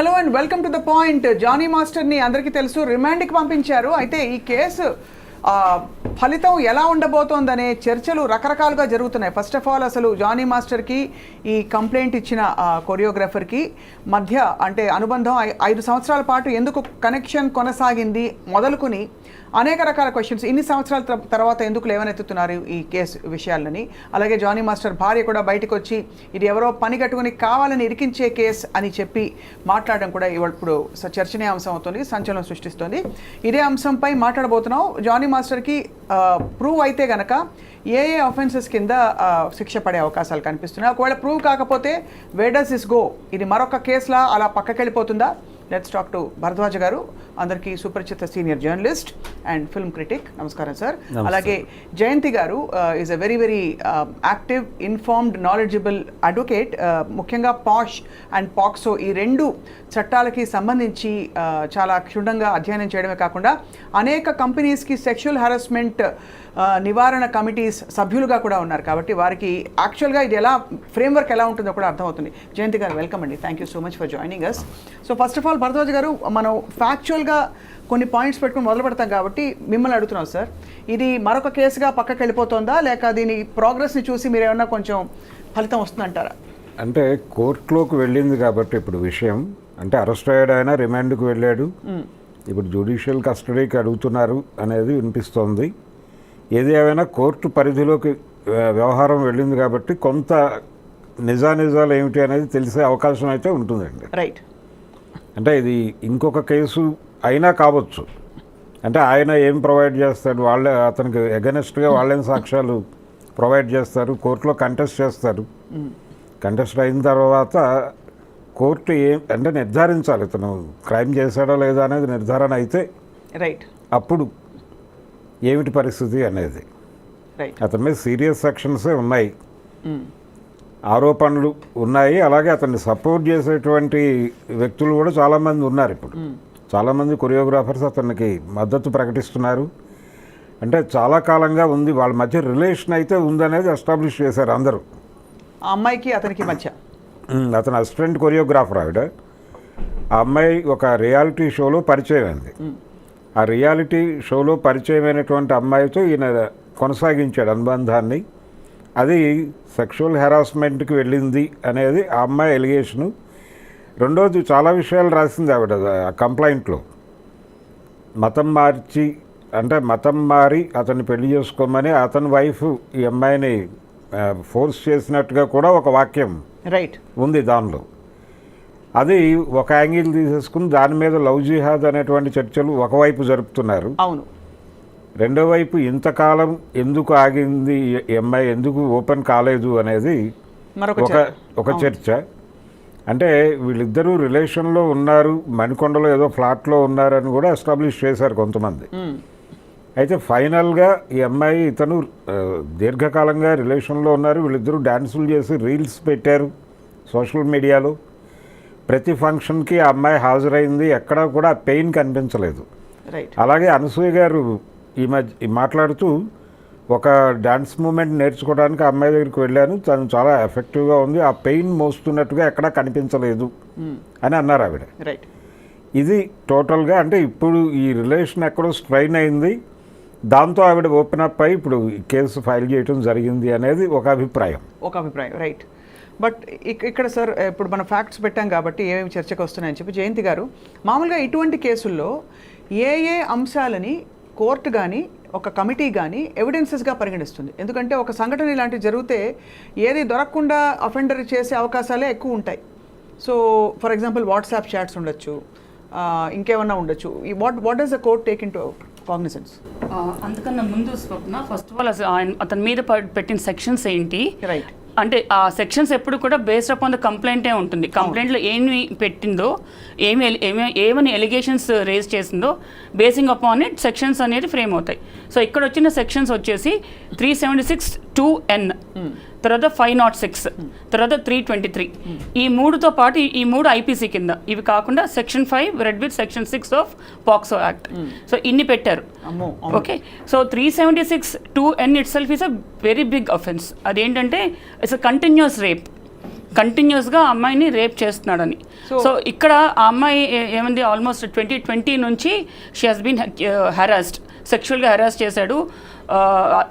Hello and welcome to the point. Jani మాస్టర్ని అందరికీ తెలుసు, రిమాండ్కి పంపించారు. అయితే ఈ కేసు ఫలితం ఎలా ఉండబోతోందనే చర్చలు రకరకాలుగా జరుగుతున్నాయి. ఫస్ట్ ఆఫ్ ఆల్ అసలు జానీ మాస్టర్కి ఈ కంప్లైంట్ ఇచ్చిన కొరియోగ్రాఫర్కి మధ్య అంటే అనుబంధం 5 సంవత్సరాల పాటు ఎందుకు కనెక్షన్ కొనసాగింది మొదలుకొని అనేక రకాల క్వశ్చన్స్. ఇన్ని సంవత్సరాల తర్వాత ఎందుకు లేవనెత్తుతున్నారు ఈ కేసు విషయాలని. అలాగే జానీ మాస్టర్ భార్య కూడా బయటకు వచ్చి ఇది ఎవరో పని కట్టుకుని కావాలని ఇరికించే కేసు అని చెప్పి మాట్లాడడం కూడా ఇప్పుడు చర్చనీయాంశం అవుతుంది, సంచలనం సృష్టిస్తుంది. ఇదే అంశంపై మాట్లాడబోతున్నాం. జానీ మాస్టర్కి ప్రూవ్ అయితే గనక ఏ అఫెన్సెస్ కింద శిక్ష పడే అవకాశాలు కనిపిస్తున్నాయి. ఒకవేళ ప్రూవ్ కాకపోతే వేర్ డస్ దిస్ గో? ఇది మరొక కేసులా అలా పక్కకెళ్ళిపోతుందా? Let's talk to Bharadwaj garu, అందరికీ సుపరిచిత senior journalist and film critic. నమస్కారం సార్. అలాగే Jayanthi garu is a very very active, informed, knowledgeable advocate. ముఖ్యంగా పాష్ అండ్ పాక్సో ఈ 2 చట్టాలకి సంబంధించి చాలా క్షుణ్ణంగా అధ్యయనం చేయడమే కాకుండా అనేక కంపెనీస్కి సెక్షువల్ హరాస్మెంట్ నివారణ కమిటీస్ సభ్యులుగా కూడా ఉన్నారు. కాబట్టి వారికి యాక్చువల్గా ఇది ఎలా ఫ్రేమ్వర్క్ ఎలా ఉంటుందో కూడా అర్థమవుతుంది. జయంతి గారు వెల్కమ్ అండి, thank you so much for joining us. So first of all Bharadwaj గారు, మనం ఫ్యాక్చువల్గా కొన్ని పాయింట్స్ పెట్టుకుని మొదలు పెడతాం కాబట్టి మిమ్మల్ని అడుగుతున్నాం సార్, ఇది మరొక కేసుగా పక్కకి వెళ్ళిపోతుందా లేక దీని ప్రోగ్రెస్ని చూసి మీరు ఏమన్నా కొంచెం ఫలితం వస్తుందంటారా? అంటే కోర్టులోకి వెళ్ళింది కాబట్టి ఇప్పుడు విషయం అంటే అరెస్ట్ అయ్యాడు, ఆయన రిమాండ్కి వెళ్ళాడు, ఇప్పుడు జ్యుడిషియల్ కస్టడీకి అడుగుతున్నారు అనేది వినిపిస్తోంది. ఏది ఏమైనా కోర్టు పరిధిలోకి వ్యవహారం వెళ్ళింది కాబట్టి కొంత నిజాలు ఏమిటి అనేది తెలిసే అవకాశం అయితే ఉంటుందండి. రైట్. అంటే ఇది ఇంకొక కేసు అయినా కావచ్చు. అంటే ఆయన ఏం ప్రొవైడ్ చేస్తాడు, వాళ్ళే అతనికి ఎగనెస్ట్గా వాళ్ళేం సాక్ష్యాలు ప్రొవైడ్ చేస్తారు, కోర్టులో కంటెస్ట్ చేస్తారు. కంటెస్ట్ అయిన తర్వాత కోర్టు అంటే నిర్ధారించాలి ఇతను క్రైమ్ చేశాడా లేదా అనేది నిర్ధారణ అయితే రైట్ అప్పుడు ఏమిటి పరిస్థితి అనేది. అతని మీద సీరియస్ సెక్షన్సే ఉన్నాయి, ఆరోపణలు ఉన్నాయి. అలాగే అతన్ని సపోర్ట్ చేసేటువంటి వ్యక్తులు కూడా చాలామంది ఉన్నారు. ఇప్పుడు చాలామంది కొరియోగ్రాఫర్స్ అతనికి మద్దతు ప్రకటిస్తున్నారు. అంటే చాలా కాలంగా ఉంది, వాళ్ళ మధ్య రిలేషన్ అయితే ఉందనేది ఎస్టాబ్లిష్ చేశారు అందరూ. ఆ అమ్మాయికి అతనికి మధ్య అతను అసిస్టెంట్ కొరియోగ్రాఫర్. ఆవిడ ఆ అమ్మాయి ఒక రియాలిటీ షోలో పరిచయం అయింది. ఆ రియాలిటీ షోలో పరిచయమైనటువంటి అమ్మాయితో ఈయన కొనసాగించాడు అనుబంధాన్ని. అది సెక్షువల్ హెరాస్మెంట్కి వెళ్ళింది అనేది ఆ అమ్మాయి ఎలిగేషను. రెండోది చాలా విషయాలు రాసింది ఆవిడ ఆ కంప్లైంట్లో. మతం మారి అతన్ని పెళ్లి చేసుకోమని అతని వైఫ్ ఈ అమ్మాయిని ఫోర్స్ చేసినట్టుగా కూడా ఒక వాక్యం రైట్ ఉంది దానిలో. అది ఒక యాంగిల్ తీసేసుకుని దాని మీద లవ్ జిహాద్ అనేటువంటి చర్చలు ఒకవైపు జరుపుతున్నారు. అవును. రెండో వైపు ఇంతకాలం ఎందుకు ఆగింది ఈ అమ్మాయి, ఎందుకు ఓపెన్ కాలేదు అనేది ఒక చర్చ. అంటే వీళ్ళిద్దరూ రిలేషన్లో ఉన్నారు, మణికొండలో ఏదో ఫ్లాట్లో ఉన్నారని కూడా ఎస్టాబ్లిష్ చేశారు కొంతమంది. అయితే ఫైనల్గా ఈ అమ్మాయి ఇతను దీర్ఘకాలంగా రిలేషన్లో ఉన్నారు. వీళ్ళిద్దరూ డ్యాన్సులు చేసి రీల్స్ పెట్టారు సోషల్ మీడియాలో. ప్రతి ఫంక్షన్కి ఆ అమ్మాయి హాజరైంది, ఎక్కడా కూడా పెయిన్ కనిపించలేదు. అలాగే అనసూయ గారు ఈ మధ్య మాట్లాడుతూ ఒక డాన్స్ మూమెంట్ నేర్చుకోవడానికి ఆ అమ్మాయి దగ్గరికి వెళ్ళాను, తను చాలా ఎఫెక్టివ్గా ఉంది, ఆ పెయిన్ మోస్తున్నట్టుగా ఎక్కడా కనిపించలేదు అని అన్నారు ఆవిడ. ఇది టోటల్గా అంటే ఇప్పుడు ఈ రిలేషన్ ఎక్కడో స్ట్రైన్ అయింది, దాంతో ఆవిడ ఓపెన్ అప్ అయి ఇప్పుడు కేసు ఫైల్ చేయడం జరిగింది అనేది ఒక అభిప్రాయం. రైట్. బట్ ఇక్కడ సార్ ఇప్పుడు మనం ఫ్యాక్ట్స్ పెట్టాం కాబట్టి ఏమేమి చర్చకు వస్తున్నాయని చెప్పి జయంతి గారు, మామూలుగా ఇటువంటి కేసుల్లో ఏ అంశాలని కోర్టు కానీ ఒక కమిటీ కానీ ఎవిడెన్సెస్గా పరిగణిస్తుంది? ఎందుకంటే ఒక సంఘటన ఇలాంటివి జరిగితే ఏది దొరకకుండా అఫెండర్ చేసే అవకాశాలే ఎక్కువ ఉంటాయి. So for example WhatsApp chats ఉండొచ్చు, ఇంకేమన్నా ఉండొచ్చు. What does the court take into cognisance? అందుకన్నా ముందు స్వప్న, ఫస్ట్ ఆఫ్ ఆల్ అతని మీద పెట్టిన సెక్షన్స్ ఏంటి, రైట్, అంటే ఆ సెక్షన్స్ ఎప్పుడు కూడా బేస్డ్ అపాన్ ద కంప్లైంటే ఉంటుంది. కంప్లైంట్లో ఏమి పెట్టిందో, ఏమని ఎలిగేషన్స్ రేజ్ చేసిందో బేసింగ్ అపాన్ ఇట్ సెక్షన్స్ అనేది ఫ్రేమ్ అవుతాయి. సో ఇక్కడ వచ్చిన సెక్షన్స్ వచ్చేసి 376(2)(n), తర్వాత 506, తర్వాత 323. ఈ 3తో పాటు ఈ 3 ఐపీసీ కింద, ఇవి కాకుండా section 5 read with section 6 of POCSO act. So ఇన్ని పెట్టారు. Okay. So 376(2)(n itself is a very big offence. అదేంటంటే ఇట్స్ అ కంటిన్యూస్ రేప్. కంటిన్యూస్గా అమ్మాయిని రేప్ చేస్తున్నాడని. సో ఇక్కడ ఆ అమ్మాయి ఏమంది, ఆల్మోస్ట్ 2020 నుంచి షీ హాస్ బీన్ హెరాస్డ్, సెక్షువల్గా హెరాస్ చేశాడు,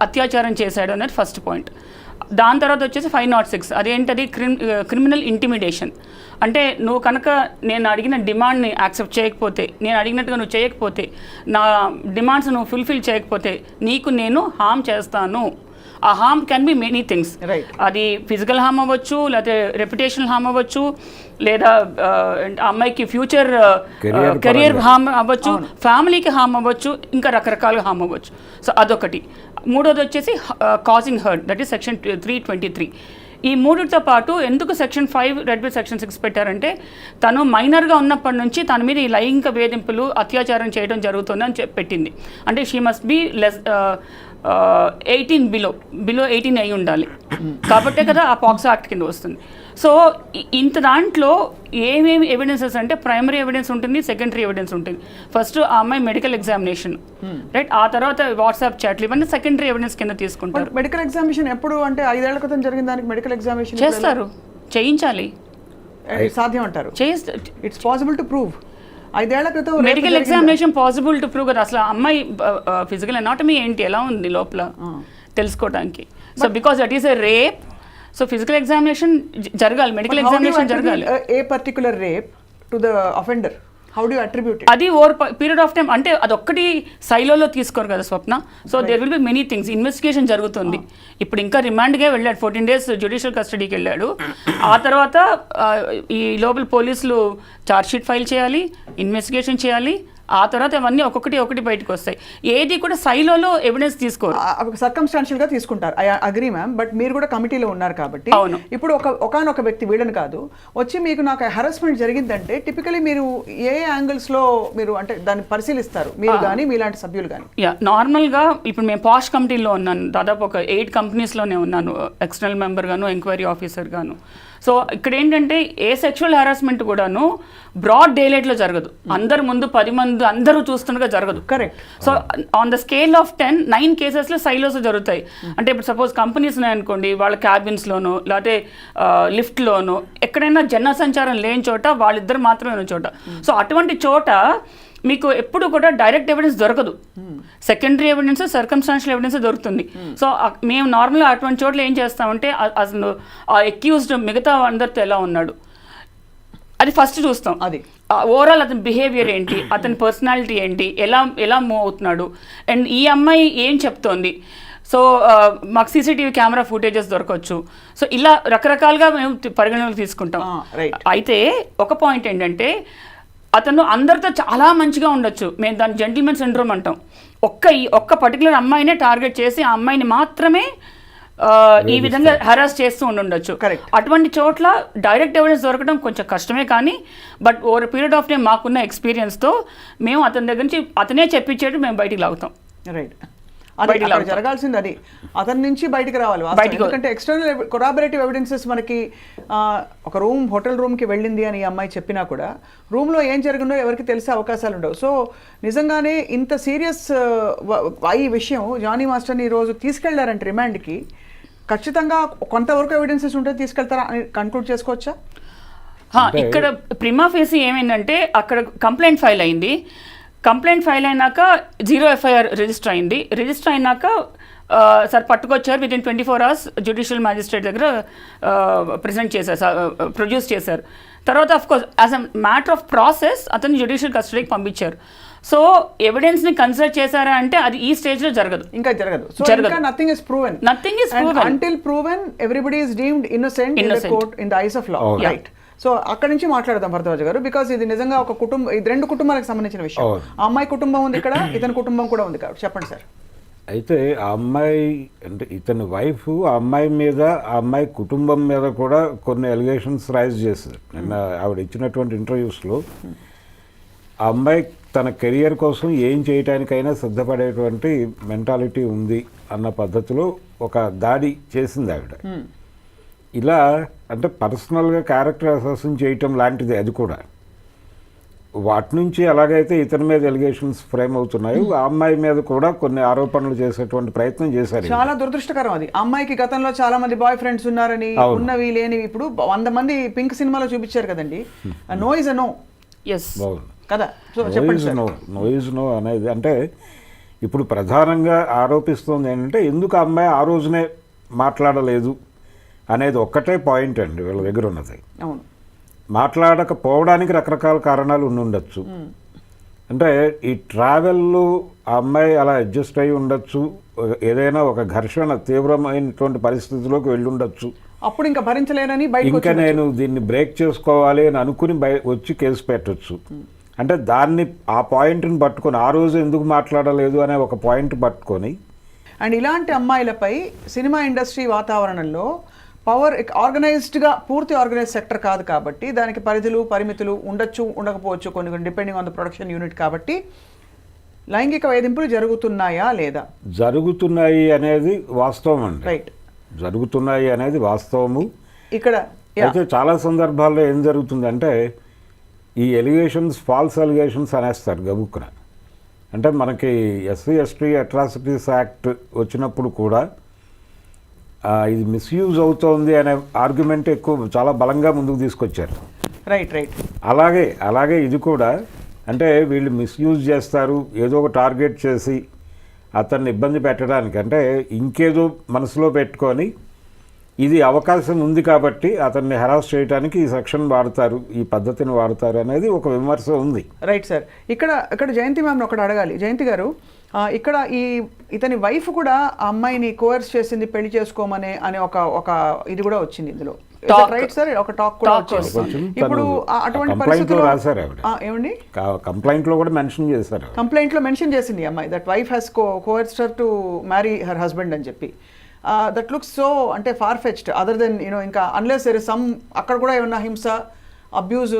అత్యాచారం చేశాడు అనేది ఫస్ట్ పాయింట్. దాని తర్వాత వచ్చేసి 506, అదేంటది క్రిమినల్ ఇంటిమిడేషన్. అంటే నువ్వు కనుక నేను అడిగిన డిమాండ్ని యాక్సెప్ట్ చేయకపోతే, నేను అడిగినట్టుగా నువ్వు చేయకపోతే, నా డిమాండ్స్ నువ్వు ఫుల్ఫిల్ చేయకపోతే నీకు నేను హామ్ చేస్తాను. ఆ harm can be many things. అది ఫిజికల్ హార్మ్ అవ్వచ్చు, లేకపోతే రెప్యుటేషనల్ హార్మ్ అవ్వచ్చు, లేదా అమ్మాయికి ఫ్యూచర్ కెరియర్ హార్మ్ అవ్వచ్చు, ఫ్యామిలీకి హార్మ్ అవ్వచ్చు, ఇంకా రకరకాలుగా హార్మ్ అవ్వచ్చు. సో అదొకటి. మూడోది వచ్చేసి causing hurt, that is section 323. ఈ మూడితో పాటు ఎందుకు సెక్షన్ 5 రెడ్ విత్ సెక్షన్ 6 పెట్టారంటే, తను మైనర్గా ఉన్నప్పటి నుంచి తన మీద ఈ లైంగిక వేధింపులు, అత్యాచారం చేయడం జరుగుతుందని పెట్టింది. అంటే she must be less 18 below 18 అయి ఉండాలి. కాబట్టే కదా ఆ పాక్సో యాక్ట్ కింద వస్తుంది. సో ఇంత దాంట్లో ఏమేమి ఎవిడెన్సెస్ అంటే, ప్రైమరీ ఎవిడెన్స్ ఉంటుంది, సెకండరీ ఎవిడెన్స్ ఉంటుంది. ఫస్ట్ ఆ అమ్మాయి మెడికల్ ఎగ్జామినేషన్, రైట్, ఆ తర్వాత వాట్సాప్ చాట్లు, ఇవన్నీ సెకండరీ ఎవిడెన్స్ కింద తీసుకుంటారు. మెడికల్ ఎగ్జామినేషన్ ఎప్పుడు అంటే 5 ఏళ్ల క్రితం జరిగిన దానికి మెడికల్ ఎగ్జామినేషన్ చేస్తారు, చేయించాలి, సాధ్యం అంటారు. It's possible to prove. 5 ఏళ్ల క్రితం medical examination possible to prove కదా. అసలు అమ్మాయి ఫిజికల్ అనాటమీ ఏంటి, ఎలా ఉంది లోపల తెలుసుకోవడానికి. So because that is a rape, so physical examination జరగాలి, మెడికల్ ఎగ్జామినేషన్ జరగాలి. ఏ particular rape to the offender, how do you attribute it? అది ఓవర్ పీరియడ్ ఆఫ్ టైం, అంటే అదొక్కటి సైలోలో తీసుకోరు కదా Swapna. So there will be many things. Investigation జరుగుతుంది. ఇప్పుడు ఇంకా రిమాండ్గా వెళ్ళాడు, 14 days జ్యుడిషియల్ కస్టడీకి వెళ్ళాడు. ఆ తర్వాత ఈ లోపల పోలీసులు ఛార్జ్షీట్ ఫైల్ చేయాలి, ఇన్వెస్టిగేషన్ చేయాలి. ఆ తర్వాత అవన్నీ ఒక్కొక్కటి బయటకు వస్తాయి. ఏది కూడా సైలోలో ఎవిడెన్స్ తీసుకోరు, సర్కమ్స్టాన్షియల్ గా తీసుకుంటారు. ఐ అగ్రీ మ్యామ్, బట్ మీరు కూడా కమిటీలో ఉన్నారు కాబట్టి ఇప్పుడు ఒకనొక వ్యక్తి, వీళ్ళని కాదు, వచ్చి మీకు నాకు హెరాస్మెంట్ జరిగిందంటే టిపికలీ మీరు ఏ యాంగిల్స్ లో మీరు అంటే దాన్ని పరిశీలిస్తారు, మీరు కానీ మీలాంటి సభ్యులు కానీ? నార్మల్గా ఇప్పుడు మేము పాష్ కమిటీలో ఉన్నాను, దాదాపు ఒక 8 కంపెనీస్లోనే ఉన్నాను, ఎక్స్టర్నల్ మెంబర్ గాను, ఎంక్వైరీ ఆఫీసర్ గాను. సో ఇక్కడ ఏంటంటే ఏ సెక్షువల్ హెరాస్మెంట్ కూడాను బ్రాడ్ డే లైట్లో జరగదు, అందరు ముందు 10 మంది అందరూ చూస్తుండగా జరగదు. Correct. So on the scale of 10, 9 కేసెస్లో సైలోస్ జరుగుతాయి. అంటే ఇప్పుడు సపోజ్ కంపెనీస్ ఉన్నాయనుకోండి, వాళ్ళ క్యాబిన్స్లోనో లేకపోతే లిఫ్ట్లోనో ఎక్కడైనా జన సంచారం లేని చోట వాళ్ళిద్దరు మాత్రమే ఉన్న చోట. సో అటువంటి చోట మీకు ఎప్పుడు కూడా డైరెక్ట్ ఎవిడెన్స్ దొరకదు, సెకండరీ ఎవిడెన్స్, సర్కమ్స్టాన్షియల్ ఎవిడెన్స్ దొరుకుతుంది. సో మేము నార్మల్గా అటువంటి చోట్ల ఏం చేస్తామంటే, అసలు ఆ అక్యూజ్డ్ మిగతా అందరితో ఎలా ఉన్నాడు అది ఫస్ట్ చూస్తాం. అది ఓవరాల్ అతని బిహేవియర్ ఏంటి, అతని పర్సనాలిటీ ఏంటి, ఎలా మూవ్ అవుతున్నాడు, అండ్ ఈ అమ్మాయి ఏం చెప్తోంది. సో మాకు సీసీటీవీ కెమెరా ఫుటేజెస్ దొరకవచ్చు. సో ఇలా రకరకాలుగా మేము పరిగణనలోకి తీసుకుంటాం. అయితే ఒక పాయింట్ ఏంటంటే, అతను అందరితో చాలా మంచిగా ఉండొచ్చు, మేము దాన్ని జెంటిల్మెన్ సిండ్రోమ్ అంటాం. ఒక్క పర్టికులర్ అమ్మాయినే టార్గెట్ చేసి ఆ అమ్మాయిని మాత్రమే ఈ విధంగా హెరాస్ చేస్తూ ఉండొచ్చు. అటువంటి చోట్ల డైరెక్ట్ ఎవిడెన్స్ దొరకడం కొంచెం కష్టమే, కానీ but over period of time మాకున్న ఎక్స్పీరియన్స్తో మేము అతని దగ్గర నుంచి అతనే చెప్పించేట్టు మేము బయటికి లాగుతాం. రైట్, జరగాల్సింది అది, అతని నుంచి బయటికి రావాలి. ఎందుకంటే ఎక్స్టర్నల్ కొరాబరేటివ్ ఎవిడెన్సెస్ మనకి ఒక హోటల్ రూమ్కి వెళ్ళింది అని ఈ అమ్మాయి చెప్పినా కూడా రూమ్లో ఏం జరిగిందో ఎవరికి తెలిసే అవకాశాలు ఉండవు. సో నిజంగానే ఇంత సీరియస్ ఈ విషయం జానీ మాస్టర్ని ఈరోజు తీసుకెళ్లారంటే రిమాండ్కి, ఖచ్చితంగా కొంతవరకు ఎవిడెన్సెస్ ఉంటే తీసుకెళ్తారా అని కన్క్లూడ్ చేసుకోవచ్చా? ఇక్కడ ప్రిమా ఫేసి ఏమైందంటే, అక్కడ కంప్లైంట్ ఫైల్ అయింది. కంప్లైంట్ ఫైల్ అయినాక 0 FIR రిజిస్టర్ అయింది. రిజిస్టర్ అయినాక సార్ పట్టుకొచ్చారు, వితిన్ 24 hours జ్యుడిషియల్ మ్యాజిస్ట్రేట్ దగ్గర ప్రొడ్యూస్ చేశారు. తర్వాత of course as a matter of process అతన్ని జ్యుడిషియల్ కస్టడీకి పంపించారు. సో ఎవిడెన్స్ని కన్సిడర్ చేశారా అంటే అది ఈ స్టేజ్లో జరగదు, ఇంకా జరగదు. సో ఇంకా nothing is proven until proven everybody is deemed innocent in the court in the eyes of law. Right. So అక్కడి నుంచి మాట్లాడదాం భరద్వాజ్ గారు, బికాస్ ఇది నిజంగా ఒక ఇది 2 కుటుంబాలకు సంబంధించిన విషయం. ఆ అమ్మాయి కుటుంబం ఉంది ఇక్కడ, ఇతని కుటుంబం కూడా ఉంది కాబట్టి చెప్పండి సార్. అయితే ఆ అమ్మాయి అంటే ఇతని వైఫ్ ఆ అమ్మాయి మీద, ఆ అమ్మాయి కుటుంబం మీద కూడా కొన్ని ఎలిగేషన్స్ రైజ్ చేశారు. నిన్న ఆవిడ ఇచ్చినటువంటి ఇంటర్వ్యూస్లో ఆ అమ్మాయి తన కెరియర్ కోసం ఏం చేయటానికైనా సిద్ధపడేటువంటి మెంటాలిటీ ఉంది అన్న పద్ధతిలో ఒక దాడి చేసింది ఆవిడ. ఇలా అంటే పర్సనల్గా క్యారెక్టర్ అసాసిన్ చేయటం లాంటిది అది కూడా. వాటి నుంచి ఎలాగైతే ఇతని మీద ఎలిగేషన్స్ ఫ్రేమ్ అవుతున్నాయో ఆ అమ్మాయి మీద కూడా కొన్ని ఆరోపణలు చేసేటువంటి ప్రయత్నం చేశారు. చాలా దురదృష్టకరం అది. అమ్మాయికి గతంలో చాలా మంది బాయ్ ఫ్రెండ్స్ ఉన్నారని, ఉన్నవి లేనివి ఇప్పుడు 100 మంది పింక్ సినిమాలో చూపించారు కదండి. No is a no. Yes కదా. సో చెప్పండి. నో ఇస్ నో అనేది అంటే ఇప్పుడు ప్రధానంగా ఆరోపిస్తుంది ఏంటంటే ఎందుకు ఆ అమ్మాయి ఆ రోజునే మాట్లాడలేదు అనేది ఒక్కటే పాయింట్ అండి వీళ్ళ దగ్గర ఉన్నది. అవును, మాట్లాడకపోవడానికి రకరకాల కారణాలు ఉండొచ్చు. అంటే ఈ ట్రావెల్లో ఆ అమ్మాయి అలా అడ్జస్ట్ అయి ఉండొచ్చు, ఏదైనా ఒక ఘర్షణ తీవ్రమైనటువంటి పరిస్థితిలోకి వెళ్ళి ఉండొచ్చు. అప్పుడు ఇంకా భరించలేనని ఇంకా నేను దీన్ని బ్రేక్ చేసుకోవాలి అని అనుకుని వచ్చి కేసు పెట్టచ్చు. అంటే దాన్ని ఆ పాయింట్ని పట్టుకొని ఆ రోజు ఎందుకు మాట్లాడలేదు అనే ఒక పాయింట్ పట్టుకొని. అండ్ ఇలాంటి అమ్మాయిలపై సినిమా ఇండస్ట్రీ వాతావరణంలో పవర్ ఆర్గనైజ్డ్గా పూర్తి ఆర్గనైజ్ సెక్టర్ కాదు కాబట్టి దానికి పరిధులు పరిమితులు ఉండొచ్చు, ఉండకపోవచ్చు, కొన్ని depending on the production unit. కాబట్టి లైంగిక వేధింపులు జరుగుతున్నాయా లేదా? జరుగుతున్నాయి అనేది వాస్తవం అండి. రైట్, జరుగుతున్నాయి అనేది వాస్తవము. ఇక్కడ అయితే చాలా సందర్భాల్లో ఏం జరుగుతుందంటే ఈ ఎలిగేషన్స్ ఫాల్స్ ఎలిగేషన్స్ అనేస్తారు గబుక్కున. అంటే మనకి ఎస్సీ ఎస్టీ అట్రాసిటీస్ యాక్ట్ వచ్చినప్పుడు కూడా ఇది మిస్యూజ్ అవుతోంది అనే ఆర్గ్యుమెంట్ ఎక్కువ చాలా బలంగా ముందుకు తీసుకొచ్చారు. Right right. అలాగే ఇది కూడా అంటే వీళ్ళు మిస్యూజ్ చేస్తారు, ఏదో ఒక టార్గెట్ చేసి అతన్ని ఇబ్బంది పెట్టడానికి, అంటే ఇంకేదో మనసులో పెట్టుకొని ఇది అవకాశం ఉంది కాబట్టి అతన్ని హెరాస్ చేయడానికి ఈ సెక్షన్ వాడతారు, ఈ పద్ధతిని వాడతారు అనేది ఒక విమర్శ ఉంది. Right sir. ఇక్కడ జయంతి మ్యామ్ని ఒకటి అడగాలి. జయంతి గారు, ఇక్కడ ఇతని వైఫ్ కూడా ఆ అమ్మాయిని కోర్స్ చేసింది పెళ్లి చేసుకోమనే అనే ఒక ఇది కూడా వచ్చింది ఇందులో. రైట్ సార్, ఒక టాక్ కూడా వచ్చింది. ఇప్పుడు అటువంటి పరిస్థితుల్లో రాశారు ఏమండి, కంప్లైంట్ లో కూడా మెన్షన్ చేశారు. కంప్లైంట్ లో మెన్షన్ చేసింది అమ్మాయి that wife has coerced her to marry her husband అని చెప్పి. దట్ లుక్స్ సో అంటే ఫార్ ఫెచ్డ్. అదర్ దెన్ ఇంకా అన్లెస్ దెర్ ఇస్ సమ్ అక్కడ కూడా ఏమన్నా హింస, అబ్యూజ్,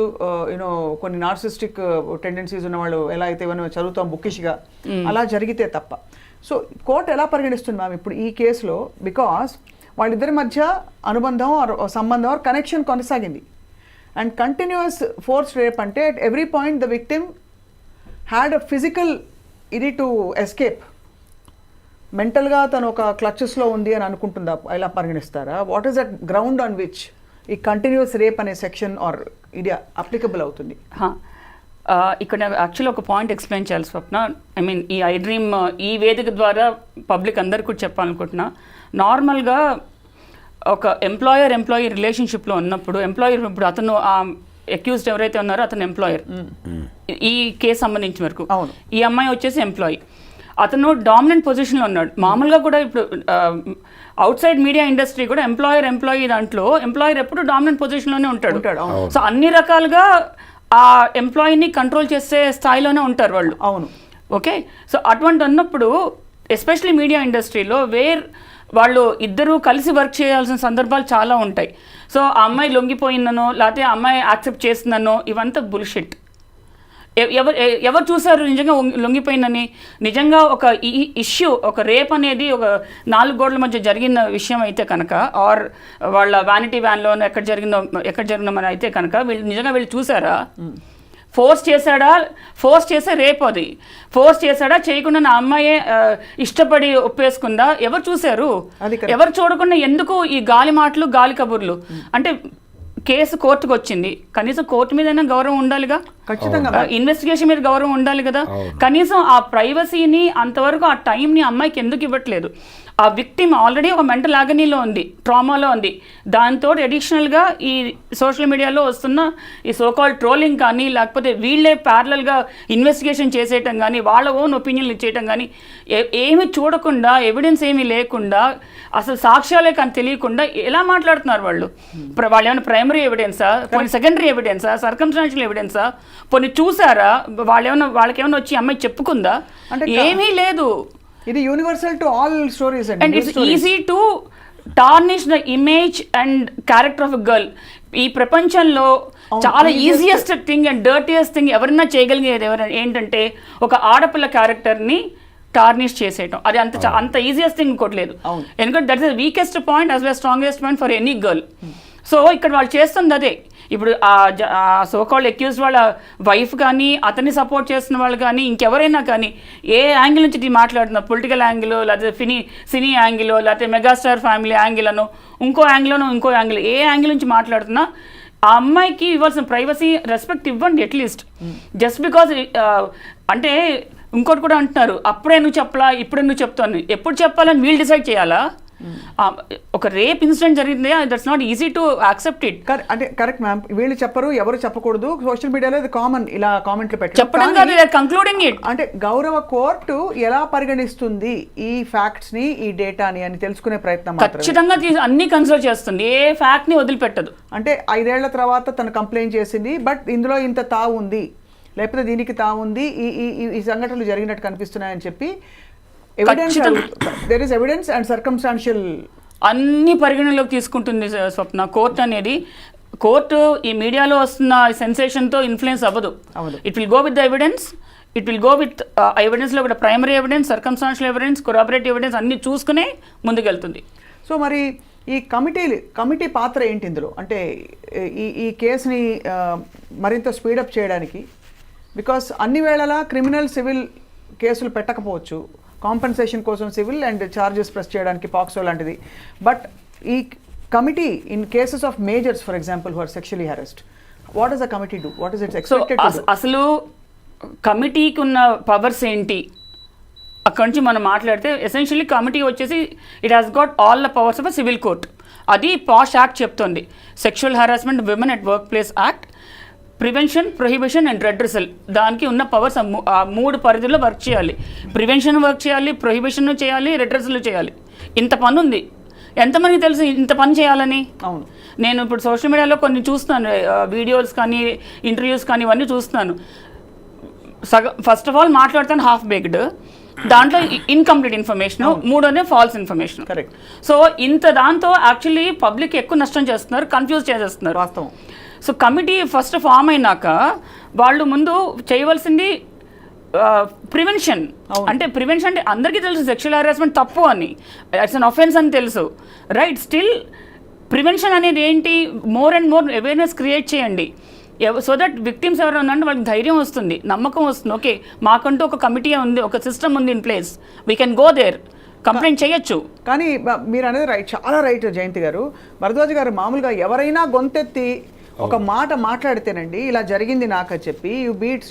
కొన్ని నార్సిస్టిక్ టెండెన్సీస్ ఉన్న వాళ్ళు ఎలా అయితే ఏమైనా చదువుతాం బుక్కిష్గా అలా జరిగితే తప్ప. సో కోర్టు ఎలా పరిగణిస్తుంది మ్యామ్ ఇప్పుడు ఈ కేసులో? బికాస్ వాళ్ళిద్దరి మధ్య అనుబంధం సంబంధం కనెక్షన్ కొనసాగింది. అండ్ కంటిన్యూస్ ఫోర్స్ రేప్ అంటే at every point the victim had a physical ఇది టు ఎస్కేప్. మెంటల్గా తను ఒక క్లచెస్లో ఉంది అని అనుకుంటుందా, ఇలా పరిగణిస్తారా? What is that ground on which ఈ కంటిన్యూస్ రేప్ అనే సెక్షన్ ఆర్ ఇది అప్లికబుల్ అవుతుంది? ఇక్కడ యాక్చువల్లీ ఒక పాయింట్ ఎక్స్ప్లెయిన్ చేయాలి స్వప్న. ఐ మీన్ ఈ ఐ డ్రీమ్ ఈ వేదిక ద్వారా పబ్లిక్ అందరికీ కూడా చెప్పాలనుకుంటున్నా. నార్మల్గా ఒక ఎంప్లాయీ రిలేషన్షిప్లో ఉన్నప్పుడు ఎంప్లాయర్, ఇప్పుడు అతను అక్యూజ్డ్ ఎవరైతే ఉన్నారో అతను ఎంప్లాయర్ ఈ కేసు సంబంధించిన వరకు, ఈ అమ్మాయి వచ్చేసి ఎంప్లాయీ. అతను డామినెంట్ పొజిషన్లో ఉన్నాడు. మామూలుగా కూడా ఇప్పుడు అవుట్ సైడ్ మీడియా ఇండస్ట్రీ కూడా ఎంప్లాయీ దాంట్లో ఎంప్లాయర్ ఎప్పుడు డామినెంట్ పొజిషన్లోనే ఉంటాడు. సో అన్ని రకాలుగా ఆ ఎంప్లాయీని కంట్రోల్ చేసే స్థాయిలోనే ఉంటారు వాళ్ళు. అవును, ఓకే. సో అటువంటి ఉన్నప్పుడు ఎస్పెషలీ మీడియా ఇండస్ట్రీలో వాళ్ళు ఇద్దరూ కలిసి వర్క్ చేయాల్సిన సందర్భాలు చాలా ఉంటాయి. సో ఆ అమ్మాయి లొంగిపోయిందనో లేకపోతే ఆ అమ్మాయి యాక్సెప్ట్ చేసిందనో ఇవంతా బుల్షిట్. ఎవరు చూసారు నిజంగా లొంగిపోయిందని? నిజంగా ఒక ఇష్యూ, ఒక రేప్ అనేది ఒక 4 గోడల మధ్య జరిగిన విషయం అయితే కనుక, ఆర్ వాళ్ళ వ్యానిటీ వ్యాన్లో ఎక్కడ జరిగిందో మన అయితే కనుక వీళ్ళు చూసారా? ఫోర్స్ చేసే రేప్ అది. ఫోర్స్ చేశాడా, చేయకుండా నా అమ్మాయే ఇష్టపడి ఒప్పేసుకుందా? ఎవరు చూశారు? ఎవరు చూడకుండా ఎందుకు ఈ గాలి మాటలు, గాలి కబుర్లు? అంటే కేసు కోర్టుకు వచ్చింది, కనీసం కోర్టు మీదైనా గౌరవం ఉండాలిగా, ఖచ్చితంగా ఇన్వెస్టిగేషన్ మీద గౌరవం ఉండాలి కదా. కనీసం ఆ ప్రైవసీని అంతవరకు ఆ టైంని అమ్మాయికి ఎందుకు ఇవ్వట్లేదు? ఆ విక్టిమ్ ఆల్రెడీ ఒక మెంటల్ ఆగనీలో ఉంది, ట్రామాలో ఉంది. దాంతో అడిషనల్గా ఈ సోషల్ మీడియాలో వస్తున్న ఈ సోకాల్ ట్రోలింగ్ కానీ, లేకపోతే వీళ్ళే ప్యారలల్గా ఇన్వెస్టిగేషన్ చేసేయటం కానీ, వాళ్ళ ఓన్ ఒపీనియన్లు ఇచ్చేయటం కానీ, ఏమీ చూడకుండా, ఎవిడెన్స్ ఏమీ లేకుండా, అసలు సాక్ష్యాలే కానీ తెలియకుండా ఎలా మాట్లాడుతున్నారు వాళ్ళు? వాళ్ళు ఏమైనా ప్రైమరీ ఎవిడెన్సా, కొన్ని సెకండరీ ఎవిడెన్సా, సర్కమ్స్టాన్షియల్ ఎవిడెన్సా, కొన్ని చూసారా? వాళ్ళకేమైనా వచ్చి అమ్మాయి చెప్పుకుందా? ఏమీ లేదు. ఇది universal to all stories and it's easy to tarnish the image and character of a girl. ఈ ప్రపంచంలో చాలా easiest thing and dirtiest thing ఎవరైనా చేయగలిగేది ఏంటంటే ఒక ఆడపిల్ల క్యారెక్టర్ని టార్నిష్ చేసేయటం. అది అంత ఈజియెస్ట్ థింగ్ ఇంకోట్లేదు. ఎందుకంటే that is the weakest point as well strongest point for any girl. So ఇక్కడ వాళ్ళు చేస్తుంది అదే. ఇప్పుడు ఆ సోకాల్డ్ అక్యూజ్ వాళ్ళ వైఫ్ కానీ అతన్ని సపోర్ట్ చేస్తున్న వాళ్ళు కానీ ఇంకెవరైనా కానీ ఏ యాంగిల్ నుంచి మాట్లాడుతున్నారు, పొలిటికల్ యాంగిల్ లేకపోతే సినీ యాంగిల్ లేకపోతే మెగాస్టార్ ఫ్యామిలీ యాంగిల్ అనో ఇంకో యాంగిల్ ఏ యాంగిల్ నుంచి మాట్లాడుతున్నా ఆ అమ్మాయికి ఇవ్వాల్సిన ప్రైవసీ రెస్పెక్ట్ ఇవ్వండి అట్లీస్ట్. జస్ట్ బికాజ్ అంటే ఇంకోటి కూడా అంటున్నారు, అప్పుడే నువ్వు చెప్పలా ఇప్పుడే నువ్వు చెప్తాను, ఎప్పుడు చెప్పాలని వీళ్ళు డిసైడ్ చేయాలా? ఒక రేప్ ఇన్సిడెంట్ జరిగింది, that's not easy to accept it. అంటే కరెక్ట్ మ్యామ్, వీళ్ళు చెప్పరు, ఎవరు చెప్పకూడదు, సోషల్ మీడియాలో ఇది కామన్, ఇలా కామెంట్లు చెప్పడం కాదు, కంక్లూడింగ్ ఇట్. అంటే గౌరవ కోర్టు ఎలా పరిగణిస్తుంది ఈ ఫ్యాక్ట్స్ ని, ఈ డేటాని అని తెలుసుకునే ప్రయత్నం ఖచ్చితంగా అన్ని కన్సిడర్ చేస్తుంది, ఏ ఫ్యాక్ట్ ని వదిలిపెట్టదు. అంటే 5 ఏళ్ల తర్వాత తను కంప్లైంట్ చేసింది, బట్ ఇందులో ఇంత తావు ఉంది, లేకపోతే దీనికి తావు ఉంది, ఈ సంఘటనలు జరిగినట్టు కనిపిస్తున్నాయని చెప్పి there is evidence and circumstantial అన్ని పరిగణలోకి తీసుకుంటుంది స్వప్న. కోర్టు అనేది ఈ మీడియాలో వస్తున్న సెన్సేషన్తో ఇన్ఫ్లుయెన్స్ అవ్వదు. It will go with the evidence, it will go with ఎవిడెన్స్లో కూడా primary evidence, circumstantial evidence, corroborative evidence అన్ని చూసుకునే ముందుకెళ్తుంది. సో మరి ఈ కమిటీ పాత్ర ఏంటి ఇందులో? అంటే ఈ కేసుని మరింత స్పీడప్ చేయడానికి, బికాస్ అన్ని వేళలా క్రిమినల్ సివిల్ కేసులు పెట్టకపోవచ్చు, కాంపెన్సేషన్ కోసం సివిల్ అండ్ ఛార్జెస్ ప్రెస్ చేయడానికి పాక్సో లాంటిది, బట్ ఈ committee in cases of measures for example who are sexually harassed, what does the committee do, what is its expected to do? అసలు కమిటీకి ఉన్న powers ఏంటి అక్కడి నుంచి మనం మాట్లాడితే, ఎసెన్షియల్లీ కమిటీ వచ్చేసి it has got all the powers of a civil court. అది పాష్ యాక్ట్ చెప్తుంది, sexual harassment women at work place act, prevention, prohibition and redressal. దానికి ఉన్న పవర్స్ ఆ 3 పరిధిలో వర్క్ చేయాలి. ప్రివెన్షన్ వర్క్ చేయాలి, ప్రొహిబిషన్ చేయాలి, రెడ్రెసల్ చేయాలి. ఇంత పని ఉంది. ఎంతమందికి తెలుసు ఇంత పని చేయాలని? అవును, నేను ఇప్పుడు సోషల్ మీడియాలో కొన్ని చూస్తున్నాను, వీడియోస్ కానీ ఇంటర్వ్యూస్ కానీ ఇవన్నీ చూస్తున్నాను. ఫస్ట్ ఆఫ్ ఆల్ మాట్లాడుతాను హాఫ్ బేక్డ్, దాంట్లో incomplete information, 3 false information. Correct. So దాంతో యాక్చువల్లీ పబ్లిక్ ఎక్కువ నష్టం చేస్తున్నారు, కన్ఫ్యూజ్ చేసేస్తున్నారు. వాస్తవం. సో కమిటీ ఫస్ట్ ఫామ్ అయినాక వాళ్ళు ముందు చేయవలసింది ప్రివెన్షన్. అంటే ప్రివెన్షన్ అంటే అందరికీ తెలుసు సెక్షువల్ హెరాస్మెంట్ తప్పు అని, ఇట్స్ అన్ అఫెన్స్ అని తెలుసు, రైట్? స్టిల్ ప్రివెన్షన్ అనేది ఏంటి? More and more awareness create చేయండి, సో దట్ విక్టిమ్స్ ఎవరు ఉన్నారంటే వాళ్ళకి ధైర్యం వస్తుంది, నమ్మకం వస్తుంది. ఓకే, మాకంటూ ఒక కమిటీ ఉంది, ఒక సిస్టమ్ ఉంది in place, we can go there, complaint చేయొచ్చు. కానీ మీరు అనేది రైట్, చాలా రైట్ జయంతి గారు. భరద్వాజ్ గారు, మామూలుగా ఎవరైనా గొంతెత్తి ఒక మాట మాట్లాడితేనండి ఇలా జరిగింది నాకు అని చెప్పి బీట్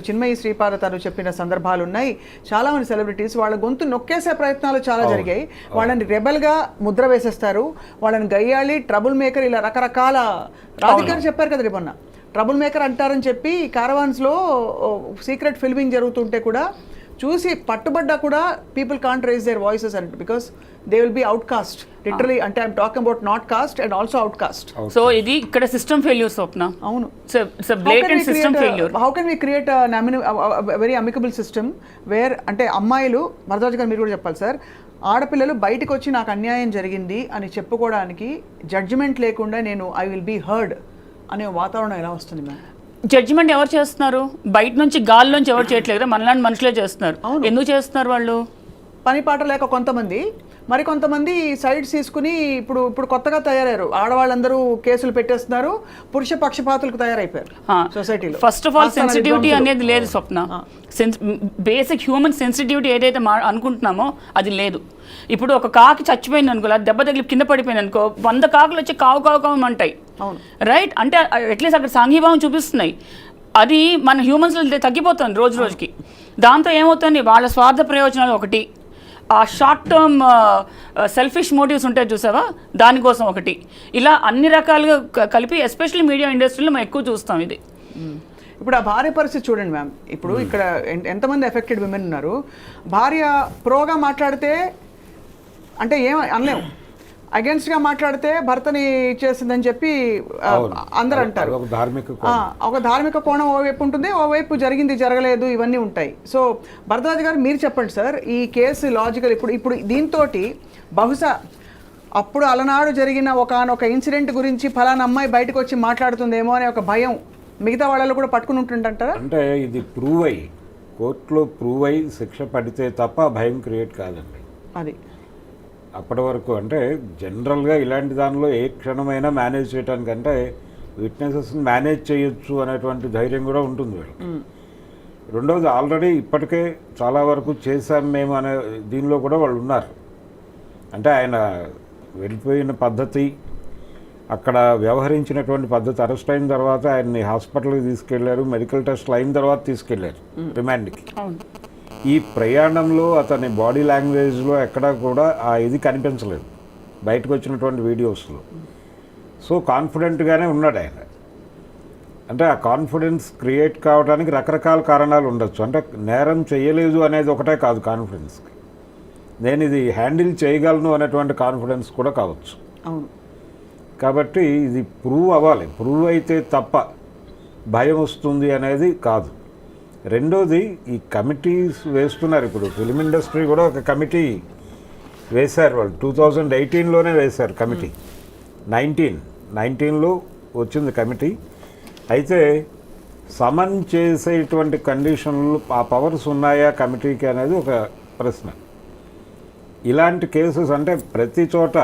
చిన్మయి శ్రీపాద తను చెప్పిన సందర్భాలు ఉన్నాయి. చాలా మంది సెలబ్రిటీస్ వాళ్ళ గొంతు నొక్కేసే ప్రయత్నాలు చాలా జరిగాయి. వాళ్ళని రెబల్గా ముద్ర వేసేస్తారు, వాళ్ళని గయ్యాలి, ట్రబుల్ మేకర్, ఇలా రకరకాల రాధికారు చెప్పారు కదా మొన్న, ట్రబుల్ మేకర్ అంటారని చెప్పి కారవాన్స్లో సీక్రెట్ ఫిల్మింగ్ జరుగుతుంటే కూడా చూసి పట్టుబడ్డా కూడా people can't raise their voices and because they will be outcaste literally. అంటే I'm talking about not caste and also outcaste. సో ఇది ఇక్కడ సిస్టమ్ ఫెయిల్యూర్ స్వప్న. అవును, blatant system failure. How can we create very amicable system where, అంటే అమ్మాయిలు, భరద్వాజ్ గారు మీరు కూడా చెప్పాలి సార్, ఆడపిల్లలు బయటకు వచ్చి నాకు అన్యాయం జరిగింది అని చెప్పుకోవడానికి జడ్జిమెంట్ లేకుండా నేను ఐ విల్ బీ హర్డ్ అనే వాతావరణం ఎలా వస్తుంది మ్యామ్? జడ్జిమెంట్ ఎవరు చేస్తున్నారు? బయట నుంచి గాల్లోంచి ఎవరు చేయట్లేదు, మనలాంటి మనుషులే చేస్తున్నారు. ఎందుకు చేస్తున్నారు వాళ్ళు? పని పాట లేక కొంతమంది, మరి కొంతమంది సైడ్స్ తీసుకుని ఇప్పుడు కొత్తగా తయారయ్యారు, ఆడవాళ్ళందరూ కేసులు పెట్టేస్తున్నారు, పురుష పక్షపాతులకు తయారైపోయారు సొసైటీలో. ఫస్ట్ ఆఫ్ ఆల్ సెన్సిటివిటీ అనేది లేదు స్వప్న. బేసిక్ హ్యూమన్ సెన్సిటివిటీ ఏదైతే అనుకుంటున్నామో అది లేదు. ఇప్పుడు ఒక కాకి చచ్చిపోయింది అనుకో, అది దెబ్బ తగిలి కింద పడిపోయింది అనుకో, 100 కాకులు వచ్చి కావు కావు కావు అంటాయి, రైట్? అంటే అట్లీస్ట్ అక్కడ సాంఘీభావం చూపిస్తున్నాయి. అది మన హ్యూమన్స్లో తగ్గిపోతుంది రోజు రోజుకి. దాంతో ఏమవుతుంది, వాళ్ళ స్వార్థ ప్రయోజనాలు ఒకటి, ఆ షార్ట్ టర్మ్ సెల్ఫిష్ మోటివ్స్ ఉంటాయి చూసావా, దానికోసం ఒకటి, ఇలా అన్ని రకాలుగా కలిపి ఎస్పెషల్లీ మీడియా ఇండస్ట్రీలో మనం ఎక్కువ చూస్తాం ఇది. ఇప్పుడు ఆ భార్య పరిస్థితి చూడండి మ్యామ్. ఇప్పుడు ఇక్కడ ఎంతమంది ఎఫెక్టెడ్ విమెన్ ఉన్నారు. భార్య ప్రోగా మాట్లాడితే అంటే ఏం అనలేము, అగేన్స్ట్గా మాట్లాడితే భర్తని చేసిందని చెప్పి అందరూ అంటారు. ఒక ధార్మిక కోణం ఓవైపు ఉంటుంది, ఓవైపు జరిగింది జరగలేదు ఇవన్నీ ఉంటాయి. సో భరద్వాజ్ గారు మీరు చెప్పండి సార్, ఈ కేసు లాజికల్ ఇప్పుడు దీంతో బహుశా అప్పుడు అలనాడు జరిగిన ఒక ఇన్సిడెంట్ గురించి ఫలానా అమ్మాయి బయటకు వచ్చి మాట్లాడుతుందేమో అనే ఒక భయం మిగతా వాళ్ళలో కూడా పట్టుకుని ఉంటుందంటారా? అంటే ఇది ప్రూవ్ అయ్యి కోర్టులో ప్రూవ్ అయ్యి శిక్ష పడితే తప్ప భయం క్రియేట్ కాదండి. అది అప్పటి వరకు అంటే జనరల్గా ఇలాంటి దానిలో ఏ క్షణమైనా మేనేజ్ చేయడానికంటే విట్నెసెస్ని మేనేజ్ చేయొచ్చు అనేటువంటి ధైర్యం కూడా ఉంటుంది వీళ్ళకి. రెండవది ఆల్రెడీ ఇప్పటికే చాలా వరకు చేశాం మేము అనే దీనిలో కూడా వాళ్ళు ఉన్నారు. అంటే ఆయన వెళ్ళిపోయిన పద్ధతి, అక్కడ వ్యవహరించినటువంటి పద్ధతి, అరెస్ట్ అయిన తర్వాత ఆయన్ని హాస్పిటల్కి తీసుకెళ్లారు, మెడికల్ టెస్ట్లు అయిన తర్వాత తీసుకెళ్లారు రిమాండ్కి. ఈ ప్రయాణంలో అతని బాడీ లాంగ్వేజ్లో ఎక్కడా కూడా ఆ ఇది కనిపించలేదు బయటకు వచ్చినటువంటి వీడియోస్లో. సో కాన్ఫిడెంట్గానే ఉన్నాడు ఆయన. అంటే ఆ కాన్ఫిడెన్స్ క్రియేట్ కావడానికి రకరకాల కారణాలు ఉండొచ్చు. అంటే నేరం చేయలేదు అనేది ఒకటే కాదు కాన్ఫిడెన్స్కి, నేను ఇది హ్యాండిల్ చేయగలను అనేటువంటి కాన్ఫిడెన్స్ కూడా కావచ్చు. అవును. కాబట్టి ఇది ప్రూవ్ అవ్వాలి. ప్రూవ్ అయితే తప్ప భయం వస్తుంది అనేది కాదు. రెండోది, ఈ కమిటీస్ వేస్తున్నారు. ఇప్పుడు ఫిలిం ఇండస్ట్రీ కూడా ఒక కమిటీ వేశారు వాళ్ళు. 2018లోనే వేశారు కమిటీ. 19లో వచ్చింది కమిటీ. అయితే సమన్ చేసేటువంటి కండిషన్లు, ఆ పవర్స్ ఉన్నాయా కమిటీకి అనేది ఒక ప్రశ్న. ఇలాంటి కేసెస్ అంటే ప్రతి చోట,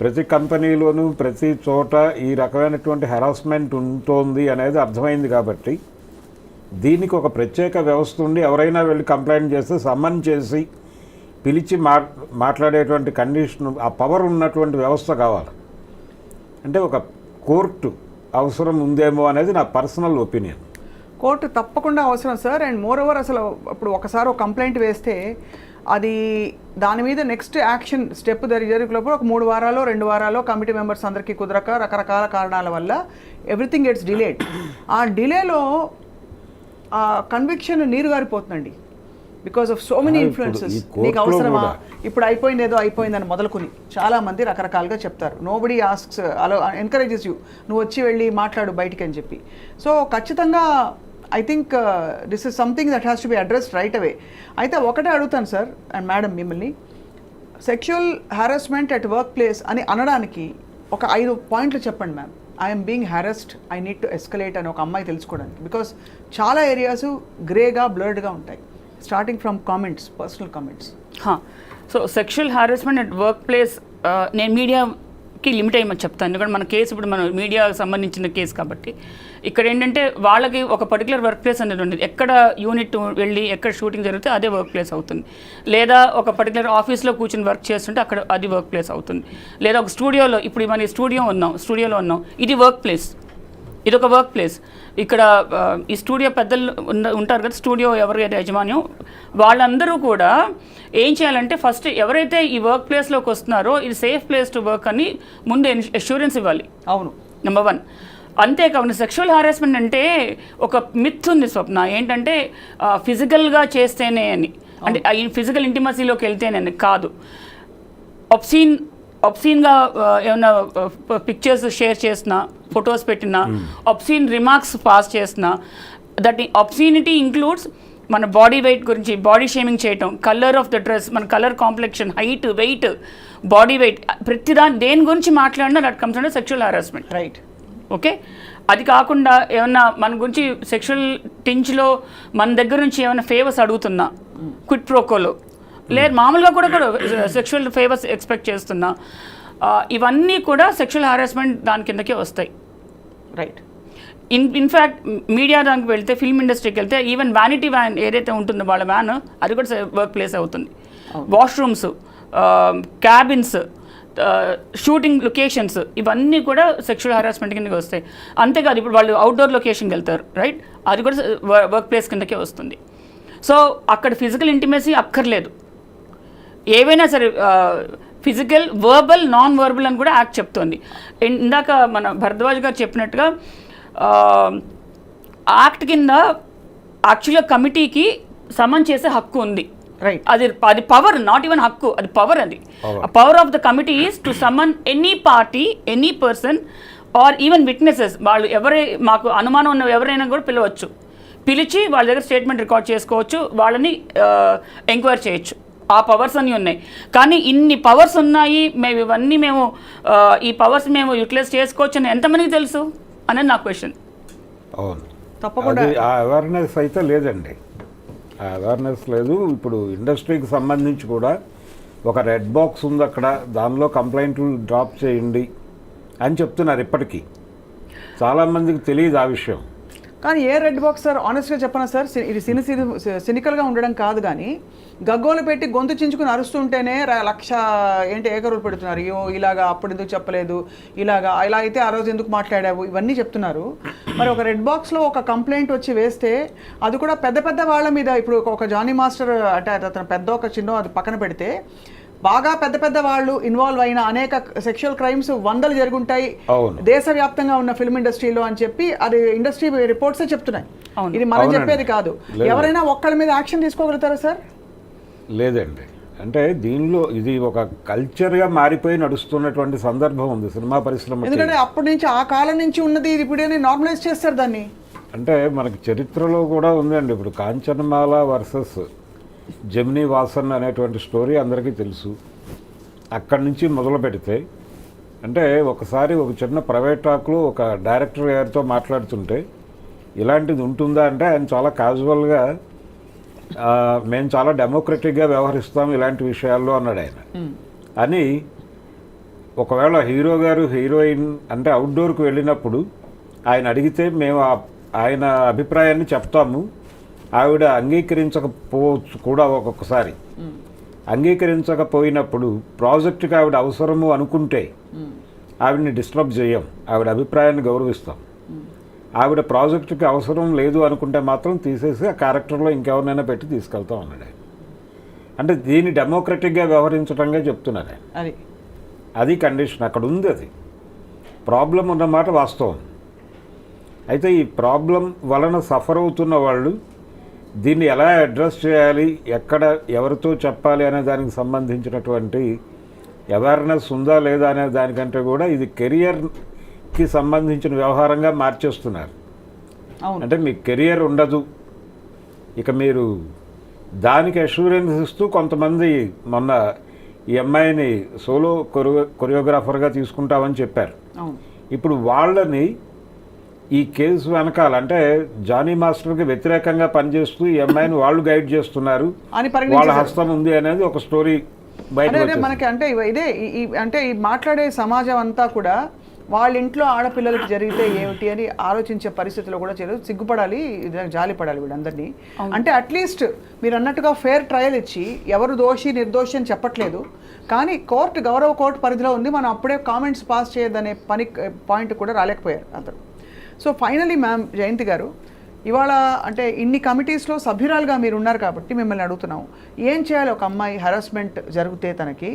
ప్రతి కంపెనీలోనూ ప్రతి చోట ఈ రకమైనటువంటి హెరాస్మెంట్ ఉంటుంది అనేది అర్థమైంది. కాబట్టి దీనికి ఒక ప్రత్యేక వ్యవస్థ ఉండి ఎవరైనా వెళ్ళి కంప్లైంట్ చేస్తే సమ్మన్ చేసి పిలిచి మాట్లాడేటువంటి కండిషన్, ఆ పవర్ ఉన్నటువంటి వ్యవస్థ కావాలి. అంటే ఒక కోర్టు అవసరం ఉందేమో అనేది నా పర్సనల్ ఒపీనియన్. కోర్టు తప్పకుండా అవసరం సార్. అండ్ మోర్ ఓవర్ అసలు ఇప్పుడు ఒకసారి ఒక కంప్లైంట్ వేస్తే అది దాని మీద నెక్స్ట్ యాక్షన్ స్టెప్ జరిగేలోపు ఒక 3 వారాలు 2 వారాలు కమిటీ మెంబర్స్ అందరికీ కుదరక రకరకాల కారణాల వల్ల ఎవ్రీథింగ్ గెట్స్ డిలేడ్. ఆ డిలేలో ఆ కన్విక్షన్ నీరు గారిపోతుందండి because of so many influences. నీకు అవసరమా, ఇప్పుడు అయిపోయింది ఏదో అయిపోయిందని మొదలుకొని చాలామంది రకరకాలుగా చెప్తారు. నోబడీ ఆస్క్స్, అలా ఎంకరేజెస్ యూ, నువ్వు వచ్చి వెళ్ళి మాట్లాడు బయటికి అని చెప్పి. సో ఖచ్చితంగా I think this is something that has to be addressed right away. అయితే ఒకటే అడుగుతాను సార్ అండ్ మేడం మిమ్మల్ని, sexual harassment at work place అని అనడానికి ఒక 5 పాయింట్లు చెప్పండి ma'am. I'm being harassed, I need to escalate అని ఒక అమ్మాయి తెలుసుకోవడానికి. బికాస్ చాలా ఏరియాస్ గ్రేగా బ్లర్డ్గా ఉంటాయి, starting from comments, personal comments. So sexual harassment at work place నేను మీడియాకి లిమిట్ అయ్యమని చెప్తాను. ఎందుకంటే మన కేసు ఇప్పుడు మన మీడియాకి సంబంధించిన కేసు కాబట్టి ఇక్కడ ఏంటంటే వాళ్ళకి ఒక పర్టికులర్ వర్క్ ప్లేస్ అనేది ఉండేది. ఎక్కడ యూనిట్ వెళ్ళి ఎక్కడ షూటింగ్ జరిగితే అదే వర్క్ ప్లేస్ అవుతుంది. లేదా ఒక పర్టికులర్ ఆఫీస్లో కూర్చొని వర్క్ చేస్తుంటే అక్కడ అది వర్క్ ప్లేస్ అవుతుంది. లేదా ఒక స్టూడియోలో, ఇప్పుడు మన స్టూడియోలో ఉన్నాం, ఇది వర్క్ ప్లేస్, ఇది ఒక వర్క్ ప్లేస్. ఇక్కడ ఈ స్టూడియో పెద్దలు ఉంటారు కదా, స్టూడియో ఎవరైతే యజమాన్యం, వాళ్ళందరూ కూడా ఏం చేయాలంటే ఫస్ట్ ఎవరైతే ఈ వర్క్ ప్లేస్లోకి వస్తున్నారో ఇది సేఫ్ ప్లేస్ టు వర్క్ అని ముందు అష్యూరెన్స్ ఇవ్వాలి. అవును, నెంబర్ 1. అంతేకాకుండా సెక్షువల్ హారాస్మెంట్ అంటే ఒక మిత్ ఉంది స్వప్న, ఏంటంటే ఫిజికల్గా చేస్తేనే అని, అంటే ఫిజికల్ ఇంటిమసీలోకి వెళ్తేనే కాదు. ఒబ్సీన్గా ఏమైనా పిక్చర్స్ షేర్ చేసినా, ఫొటోస్ పెట్టినా, ఒబ్సీన్ రిమార్క్స్ పాస్ చేసినా, దట్ ఒబ్సీనిటీ ఇంక్లూడ్స్ మన బాడీ వెయిట్ గురించి బాడీ షేమింగ్ చేయటం, కలర్ ఆఫ్ ద డ్రెస్, మన colour complexion, height, weight, body weight, దేని గురించి మాట్లాడినా that comes under sexual harassment. Right, okay. అది కాకుండా ఏమన్నా మన గురించి సెక్షువల్ టించ్లో మన దగ్గర నుంచి ఏమైనా ఫేవర్స్ అడుగుతున్నా, క్విట్ ప్రోకోలో, లేదు మామూలుగా కూడా సెక్షువల్ ఫేవర్స్ ఎక్స్పెక్ట్ చేస్తున్నా, ఇవన్నీ కూడా సెక్షువల్ హారాస్మెంట్ దాని కిందకే వస్తాయి. రైట్. ఇన్ఫ్యాక్ట్ మీడియా దానికి వెళ్తే, ఫిల్మ్ ఇండస్ట్రీకి వెళ్తే ఈవెన్ వ్యానిటీ వ్యాన్ ఏదైతే ఉంటుందో వాళ్ళ వ్యాన్, అది కూడా వర్క్ ప్లేస్ అవుతుంది. వాష్రూమ్స్, క్యాబిన్స్, షూటింగ్ లొకేషన్స్, ఇవన్నీ కూడా సెక్షువల్ హారాస్మెంట్ కిందకి వస్తాయి. అంతేకాదు ఇప్పుడు వాళ్ళు అవుట్డోర్ లొకేషన్కి వెళ్తారు, రైట్, అది కూడా వర్క్ ప్లేస్ కిందకే వస్తుంది. సో అక్కడ ఫిజికల్ ఇంటిమసీ అక్కర్లేదు, ఏవైనా సరే ఫిజికల్, వర్బల్, నాన్ వర్బల్ అని కూడా యాక్ట్ చెప్తోంది. ఇందాక మన భరద్వాజ్ గారు చెప్పినట్టుగా యాక్ట్ కింద యాక్చువల్గా కమిటీకి సమన్ చేసే హక్కు ఉంది. రైట్, అది పవర్, నాట్ ఈవెన్ హక్కు, అది పవర్. అది power of the committee is to summon any party, any person or even witnesses. వాళ్ళు మాకు అనుమానం ఉన్న ఎవరైనా కూడా పిలవచ్చు, పిలిచి వాళ్ళ దగ్గర స్టేట్మెంట్ రికార్డ్ చేసుకోవచ్చు, వాళ్ళని ఎంక్వైరీ చేయొచ్చు. ఆ పవర్స్ అన్నీ ఉన్నాయి. కానీ ఇన్ని పవర్స్ ఉన్నాయి, ఇవన్నీ ఈ పవర్స్ మేము యూటిలైజ్ చేసుకోవచ్చు అని ఎంతమందికి తెలుసు అనేది నా క్వశ్చన్. అవును, తప్పకుండా ఆ అవేర్నెస్ అయితే లేదండి, ఆ అవేర్నెస్ లేదు. ఇప్పుడు ఇండస్ట్రీకి సంబంధించి కూడా ఒక రెడ్ బాక్స్ ఉంది అక్కడ, దానిలో కంప్లైంట్లు డ్రాప్ చేయండి అని చెప్తున్నారు ఇప్పటికీ. చాలామందికి తెలియదు ఆ విషయం. కానీ ఏ రెడ్ బాక్స్ సార్, ఆనెస్ట్గా చెప్పనా సార్, ఇది సినికల్గా ఉండడం కాదు, కానీ గగ్గోలు పెట్టి గొంతు చించుకుని అరుస్తుంటేనే లక్ష ఏకరులు పెడుతున్నారు. అయ్యో ఇలాగా అప్పుడు ఎందుకు చెప్పలేదు, ఇలా అయితే ఆ రోజు ఎందుకు మాట్లాడావు, ఇవన్నీ చెప్తున్నారు. మరి ఒక రెడ్ బాక్స్లో ఒక కంప్లైంట్ వచ్చి వేస్తే అది కూడా పెద్ద పెద్ద వాళ్ళ మీద, ఇప్పుడు ఒక జానీ మాస్టర్ అంటే అతను పెద్ద ఒక చిన్న అది పక్కన పెడితే బాగా పెద్ద పెద్ద వాళ్ళు ఇన్వాల్వ్ అయిన అనేక సెక్షువల్ క్రైమ్స్ 100 జరుగుంటాయి దేశవ్యాప్తంగా ఉన్న ఫిల్మ్ ఇండస్ట్రీలో అని చెప్పి అది ఇండస్ట్రీ రిపోర్ట్సే చెప్తున్నాయి. ఇది మనం చెప్పేది కాదు. ఎవరైనా ఒక్కళ్ళ మీద యాక్షన్ తీసుకోగలుగుతారా సార్? లేదండి. అంటే దీనిలో ఇది ఒక కల్చర్గా మారిపోయి నడుస్తున్నటువంటి సందర్భం ఉంది సినిమా పరిశ్రమ. ఎందుకంటే అప్పటి నుంచి ఆ కాలం నుంచి ఉన్నది ఇప్పుడే నార్మలైజ్ చేస్తారు దాన్ని. అంటే మనకి చరిత్రలో కూడా ఉందండి. ఇప్పుడు కాంచనమాల వర్సెస్ జెమినీ వాసన్ అనేటువంటి స్టోరీ అందరికీ తెలుసు. అక్కడి నుంచి మొదలు పెడితే అంటే ఒకసారి ఒక చిన్న ప్రైవేట్ టాక్లో ఒక డైరెక్టర్ గారితో మాట్లాడుతుంటే ఇలాంటిది ఉంటుందా అంటే ఆయన చాలా క్యాజువల్గా మేము చాలా డెమోక్రటిక్గా వ్యవహరిస్తాం ఇలాంటి విషయాల్లో అన్నాడు ఆయన. అని ఒకవేళ హీరో గారు హీరోయిన్ అంటే అవుట్డోర్కి వెళ్ళినప్పుడు ఆయన అడిగితే మేము ఆయన అభిప్రాయాన్ని చెప్తాము, ఆవిడ అంగీకరించకపోవచ్చు కూడా ఒక్కొక్కసారి. అంగీకరించకపోయినప్పుడు ప్రాజెక్టుకి ఆవిడ అవసరము అనుకుంటే ఆవిడని డిస్టర్బ్ చేయం, ఆవిడ అభిప్రాయాన్ని గౌరవిస్తాం. ఆవిడ ప్రాజెక్టుకి అవసరం లేదు అనుకుంటే మాత్రం తీసేసి ఆ క్యారెక్టర్లో ఇంకెవరినైనా పెట్టి తీసుకెళ్తాం అన్నాడు ఆయన. అంటే దీన్ని డెమోక్రటిక్గా వ్యవహరించడంగా చెప్తున్నారు ఆయన. అది కండిషన్ అక్కడ ఉంది. అది ప్రాబ్లం ఉన్నమాట వాస్తవం. అయితే ఈ ప్రాబ్లం వలన సఫర్ అవుతున్న వాళ్ళు దీన్ని ఎలా అడ్రస్ చేయాలి, ఎక్కడ ఎవరితో చెప్పాలి అనే దానికి సంబంధించినటువంటి అవేర్నెస్ ఉందా లేదా అనే దానికంటే కూడా ఇది కెరియర్కి సంబంధించిన వ్యవహారంగా మార్చేస్తున్నారు. అంటే మీ కెరియర్ ఉండదు, ఇక మీరు దానికి అష్యూరెన్స్ ఇస్తూ కొంతమంది మొన్న ఈ అమ్మాయిని సోలో కొరియోగ్రాఫర్గా తీసుకుంటామని చెప్పారు. ఇప్పుడు వాళ్ళని ఈ కేసు వెనకాల అంటే జానీ మాస్టర్కి వ్యతిరేకంగా పనిచేస్తూ ఈ అమ్మాయిని వాళ్ళు గైడ్ చేస్తున్నారు, వాళ్ళ హస్తం ఉంది అనేది ఒక స్టోరీ బయట మనకి. అంటే ఇదే అంటే ఈ మాట్లాడే సమాజం అంతా కూడా వాళ్ళ ఇంట్లో ఆడపిల్లలకి జరిగితే ఏమిటి అని ఆలోచించే పరిస్థితిలో కూడా చేయలేదు. సిగ్గుపడాలి, జాలిపడాలి వీళ్ళందరినీ. అంటే అట్లీస్ట్ మీరు అన్నట్టుగా ఫేర్ ట్రయల్ ఇచ్చి ఎవరు దోషి నిర్దోషి అని చెప్పట్లేదు, కానీ గౌరవ కోర్టు పరిధిలో ఉంది, మనం అప్పుడే కామెంట్స్ పాస్ చేయదనే పాయింట్ కూడా రాలేకపోయారు అందరూ. సో ఫైనలీ మ్యామ్ జయంతి గారు, ఇవాళ అంటే ఇన్ని కమిటీస్లో సభ్యురాలుగా మీరు ఉన్నారు కాబట్టి మిమ్మల్ని అడుగుతున్నాం, ఏం చేయాలి ఒక అమ్మాయి హెరాస్మెంట్ జరిగితే? తనకి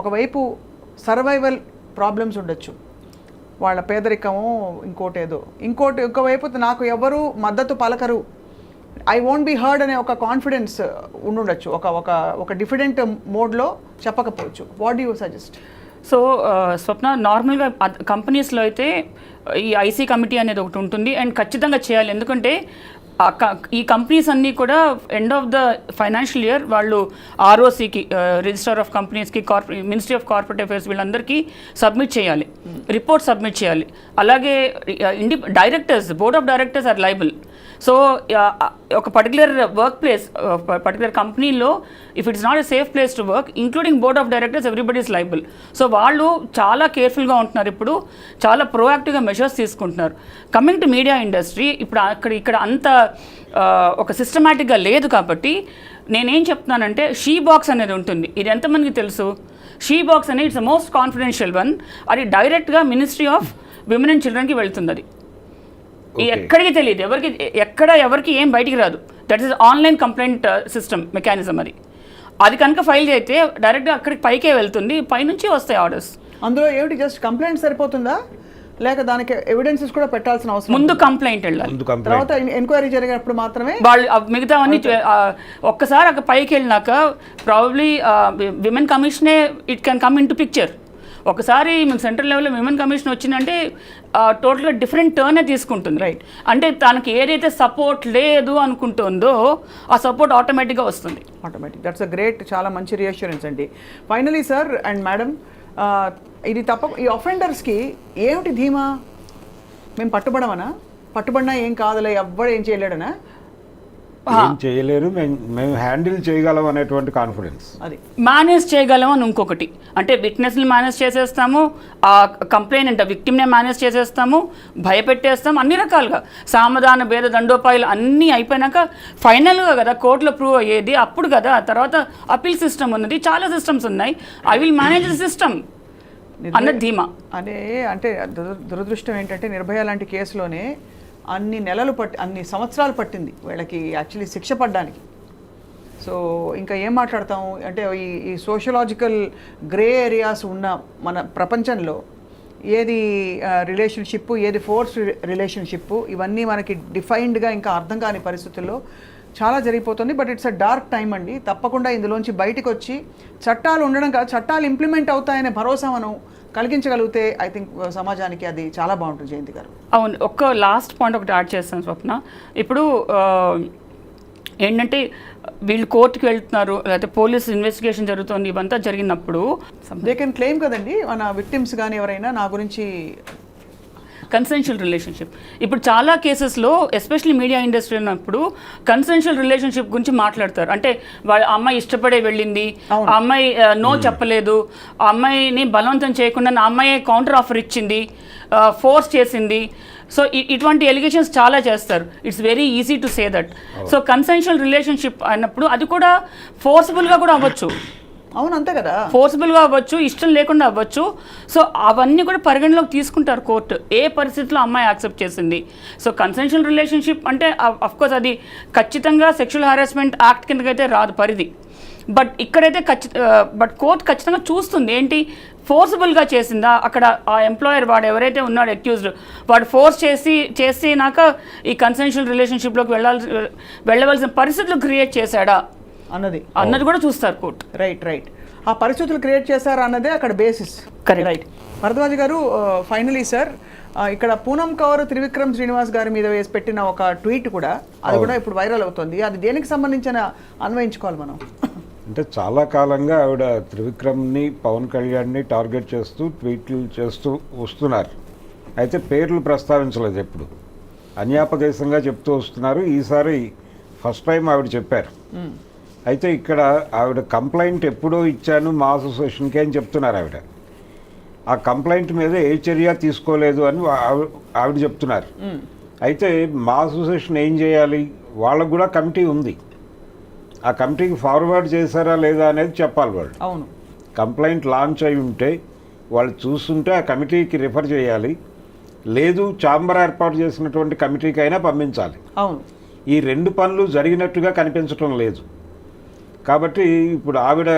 ఒకవైపు సర్వైవల్ ప్రాబ్లమ్స్ ఉండొచ్చు, వాళ్ళ పేదరికము ఇంకోవైపు నాకు ఎవరు మద్దతు పలకరు, ఐ వోంట్ బి హర్డ్ అనే ఒక కాన్ఫిడెన్స్ ఉండొచ్చు, ఒక డిఫరెంట్ మోడ్లో చెప్పకపోవచ్చు. What do you suggest? So Swapna, నార్మల్గా కంపెనీస్లో అయితే ఈ ఐసీ కమిటీ అనేది ఒకటి ఉంటుంది అండ్ ఖచ్చితంగా చేయాలి. ఎందుకంటే ఈ కంపెనీస్ అన్నీ కూడా end of the financial year వాళ్ళు ఆర్ఓసికి, రిజిస్టర్ ఆఫ్ కంపెనీస్కి, మినిస్ట్రీ ఆఫ్ కార్పొరేట్ అఫైర్స్ వీళ్ళందరికీ సబ్మిట్ చేయాలి, రిపోర్ట్ సబ్మిట్ చేయాలి. అలాగే directors, board of directors are liable. So ఒక పర్టికులర్ వర్క్ ప్లేస్, పర్టికులర్ కంపెనీలో if it's not a safe place to work, including board of directors, everybody is liable. So వాళ్ళు చాలా కేర్ఫుల్గా ఉంటున్నారు, ఇప్పుడు చాలా ప్రోయాక్టివ్గా మెషర్స్ తీసుకుంటున్నారు. కమింగ్ టు మీడియా ఇండస్ట్రీ, ఇప్పుడు ఇక్కడ అంత ఒక సిస్టమేటిక్గా లేదు కాబట్టి నేనేం చెప్తున్నానంటే షీ బాక్స్ అనేది ఉంటుంది. ఇది ఎంతమందికి తెలుసు? షీ బాక్స్ అనేది ఇట్స్ మోస్ట్ కాన్ఫిడెన్షియల్ వన్. అది డైరెక్ట్గా మినిస్ట్రీ ఆఫ్ విమెన్ అండ్ చిల్డ్రన్కి వెళ్తుంది. అది ఎక్కడికి తెలియదు, ఎవరికి ఏం బయటికి రాదు. That is online complaint system mechanism. అది కనుక ఫైల్ చేస్తే డైరెక్ట్గా అక్కడికి పైకే వెళ్తుంది, పైనుంచి వస్తాయి ఆర్డర్స్. అందులో ఏమిటి జస్ట్ కంప్లైంట్ సరిపోతుందా, లేక దానికి ఎవిడెన్సెస్ కూడా పెట్టాల్సిన అవసరం? ముందు కంప్లైంట్ వెళ్ళాలి, తర్వాత ఎంక్వైరీ జరిగినప్పుడు మాత్రమే వాళ్ళు మిగతావన్నీ. ఒక్కసారి అక్కడ పైకి వెళ్ళినాక ప్రాబబ్లీ విమెన్ కమిషనే it can come into picture. ఒకసారి మీకు సెంట్రల్ లెవెల్లో విమెన్ కమిషన్ వచ్చిందంటే టోటల్గా డిఫరెంట్ టర్నే తీసుకుంటుంది. రైట్, అంటే తనకి ఏదైతే సపోర్ట్ లేదు అనుకుంటుందో ఆ సపోర్ట్ ఆటోమేటిక్గా వస్తుంది. దట్స్ అ గ్రేట్, చాలా మంచి రియాష్యూరెన్స్ అండి. ఫైనలీ సార్ అండ్ మేడం, ఇది ఈ అఫెండర్స్కి ఏమిటి ధీమా? మేము పట్టుబడినా ఏం కాదులే, ఎవ్వడు ఏం చేయలేడనా? ఏం చేయలేరు, మేము హ్యాండిల్ చేయగలం అనేటువంటి కాన్ఫిడెన్స్. అది మేనేజ్ చేయగలం అని ఇంకొకటి, అంటే విట్నెస్ని మేనేజ్ చేసేస్తాము, ఆ కంప్లైంట్ విక్టిమ్నే మేనేజ్ చేసేస్తాము, భయపెట్టేస్తాము, అన్ని రకాలుగా సామధాన భేద దండోపాయాలు అన్నీ అయిపోయినాక ఫైనల్గా కదా కోర్టులో ప్రూవ్ అయ్యేది, అప్పుడు కదా. తర్వాత అపీల్ సిస్టమ్ ఉన్నది, చాలా సిస్టమ్స్ ఉన్నాయి. I will manage the system అన్న ధీమా. అంటే దురదృష్టం ఏంటంటే నిర్భయ లాంటి కేసులోనే అన్ని సంవత్సరాలు పట్టింది వీళ్ళకి యాక్చువల్లీ శిక్ష పడ్డానికి. సో ఇంకా ఏం మాట్లాడతాం అంటే ఈ సోషలాజికల్ గ్రే ఏరియాస్ ఉన్న మన ప్రపంచంలో ఏది రిలేషన్షిప్, ఏది ఫోర్స్ రిలేషన్షిప్, ఇవన్నీ మనకి డిఫైన్డ్గా ఇంకా అర్థం కాని పరిస్థితుల్లో చాలా జరిగిపోతుంది. But it's a dark time అండి. తప్పకుండా ఇందులోంచి బయటకు వచ్చి చట్టాలు ఉండడం కాదు, చట్టాలు ఇంప్లిమెంట్ అవుతాయనే భరోసా మనం కలిగించగలిగితే ఐ థింక్ సమాజానికి అది చాలా బాగుంటుంది. జయంతి గారు, అవును, ఒక్క లాస్ట్ పాయింట్ ఒకటి యాడ్ చేస్తాను స్వప్న. ఇప్పుడు ఏంటంటే వీళ్ళు కోర్టుకి వెళ్తున్నారు, లేకపోతే పోలీస్ ఇన్వెస్టిగేషన్ జరుగుతుంది, ఇవంతా జరిగినప్పుడు దే కెన్ క్లెయిమ్ కదండి మన విక్టిమ్స్ కానీ ఎవరైనా నా గురించి కన్సెన్షువల్ రిలేషన్షిప్. ఇప్పుడు చాలా కేసెస్లో ఎస్పెషల్లీ మీడియా ఇండస్ట్రీ ఉన్నప్పుడు కన్సెన్షువల్ రిలేషన్షిప్ గురించి మాట్లాడతారు. అంటే వాళ్ళ అమ్మాయి ఇష్టపడే వెళ్ళింది, ఆ అమ్మాయి నో చెప్పలేదు, ఆ అమ్మాయిని బలవంతం చేయకుండా ఆ అమ్మాయి కౌంటర్ ఆఫర్ ఇచ్చింది, ఫోర్స్ చేసింది. సో ఇటువంటి ఎలిగేషన్స్ చాలా చేస్తారు. It's very easy to say that. So consensual relationship అన్నప్పుడు అది కూడా ఫోర్స్ఫుల్గా కూడా అవ్వచ్చు. అవును, అంతే కదా, ఫోర్స్ఫుల్గా అవ్వచ్చు, ఇష్టం లేకుండా అవ్వచ్చు. సో అవన్నీ కూడా పరిగణలోకి తీసుకుంటారు కోర్టు, ఏ పరిస్థితిలో అమ్మాయి యాక్సెప్ట్ చేసింది. సో కన్సెన్షువల్ రిలేషన్షిప్ అంటే అఫ్కోర్స్ అది ఖచ్చితంగా సెక్షువల్ హారాస్మెంట్ యాక్ట్ కిందకైతే రాదు పరిధి. బట్ ఇక్కడైతే బట్ కోర్టు ఖచ్చితంగా చూస్తుంది ఏంటి ఫోర్సబుల్గా చేసిందా, అక్కడ ఆ ఎంప్లాయర్ వాడు ఎవరైతే ఉన్నాడో అక్యూజ్డ్ వాడు ఫోర్స్ చేసినాక ఈ కన్సెన్షువల్ రిలేషన్షిప్లోకి వెళ్ళవలసిన పరిస్థితులు క్రియేట్ చేశాడా అన్నది కూడా చూస్తారు కోర్టు. రైట్ ఆ పరిస్థితులు క్రియేట్ చేశారా అన్నదే అక్కడ బేసిస్. రైట్ భరద్వాజ్ గారు, ఫైనలీ సార్, ఇక్కడ పూనం కౌర్ త్రివిక్రమ్ శ్రీనివాస్ గారి మీద వేసి పెట్టిన ఒక ట్వీట్ కూడా అది కూడా ఇప్పుడు వైరల్ అవుతుంది. అది దేనికి సంబంధించిన అన్వయించుకోవాలి మనం? అంటే చాలా కాలంగా ఆవిడ త్రివిక్రమ్ని పవన్ కళ్యాణ్ని టార్గెట్ చేస్తూ ట్వీట్లు చేస్తూ వస్తున్నారు. అయితే పేర్లు ప్రస్తావించలేదు, ఎప్పుడు అన్యాపదేశంగా చెప్తూ వస్తున్నారు. ఈసారి ఫస్ట్ టైం ఆవిడ చెప్పారు. అయితే ఇక్కడ ఆవిడ కంప్లైంట్ ఎప్పుడో ఇచ్చాను మా అసోసియేషన్కి అని చెప్తున్నారు ఆవిడ. ఆ కంప్లైంట్ మీద ఏ చర్య తీసుకోలేదు అని ఆవిడ చెప్తున్నారు. అయితే మా అసోసియేషన్ ఏం చేయాలి? వాళ్ళకు కూడా కమిటీ ఉంది, ఆ కమిటీకి ఫార్వర్డ్ చేశారా లేదా అనేది చెప్పాలి వాళ్ళు. అవును, కంప్లైంట్ లాంచ్ అయి ఉంటే వాళ్ళు చూస్తుంటే ఆ కమిటీకి రిఫర్ చేయాలి, లేదు ఛాంబర్ ఏర్పాటు చేసినటువంటి కమిటీకి అయినా పంపించాలి. అవును, ఈ రెండు పనులు జరిగినట్టుగా కనిపించడం లేదు. కాబట్టి ఇప్పుడు ఆవిడ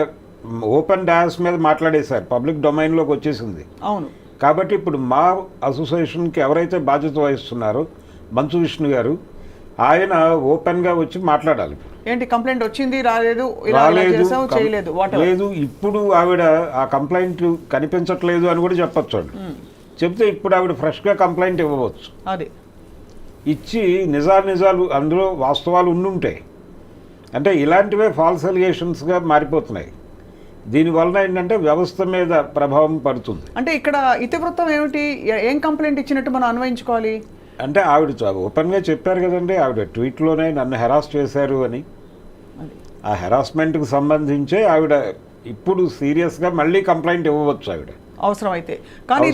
ఓపెన్ డాన్స్ మీద మాట్లాడేశారు, పబ్లిక్ డొమైన్లోకి వచ్చేసింది. అవును, కాబట్టి ఇప్పుడు మా అసోసియేషన్కి ఎవరైతే బాధ్యత వహిస్తున్నారో మంచు విష్ణు గారు, ఆయన ఓపెన్గా వచ్చి మాట్లాడాలి. ఏంటి కంప్లైంట్ వచ్చింది, రాలేదు, లేదు, ఇప్పుడు ఆవిడ ఆ కంప్లైంట్ కనిపించట్లేదు అని కూడా చెప్పచ్చు. చెప్తే ఇప్పుడు ఆవిడ ఫ్రెష్గా కంప్లైంట్ ఇవ్వవచ్చు. అది ఇచ్చి నిజాలు అందులో వాస్తవాలు ఉండుంటాయి. అంటే ఇలాంటివే ఫాల్స్ అలిగేషన్స్గా మారిపోతున్నాయి. దీనివలన ఏంటంటే వ్యవస్థ మీద ప్రభావం పడుతుంది. అంటే ఇక్కడ ఇతివృత్తం ఏమిటి, ఏం కంప్లైంట్ ఇచ్చినట్టు మనం అన్వయించుకోవాలి? అంటే ఆవిడ ఓపెన్గా చెప్పారు కదండి, ఆవిడ ట్వీట్లోనే నన్ను హెరాస్ చేశారు అని. ఆ హెరాస్మెంట్కి సంబంధించే ఆవిడ ఇప్పుడు సీరియస్గా మళ్ళీ కంప్లైంట్ ఇవ్వవచ్చు ఆవిడ అవసరమైతే. కానీ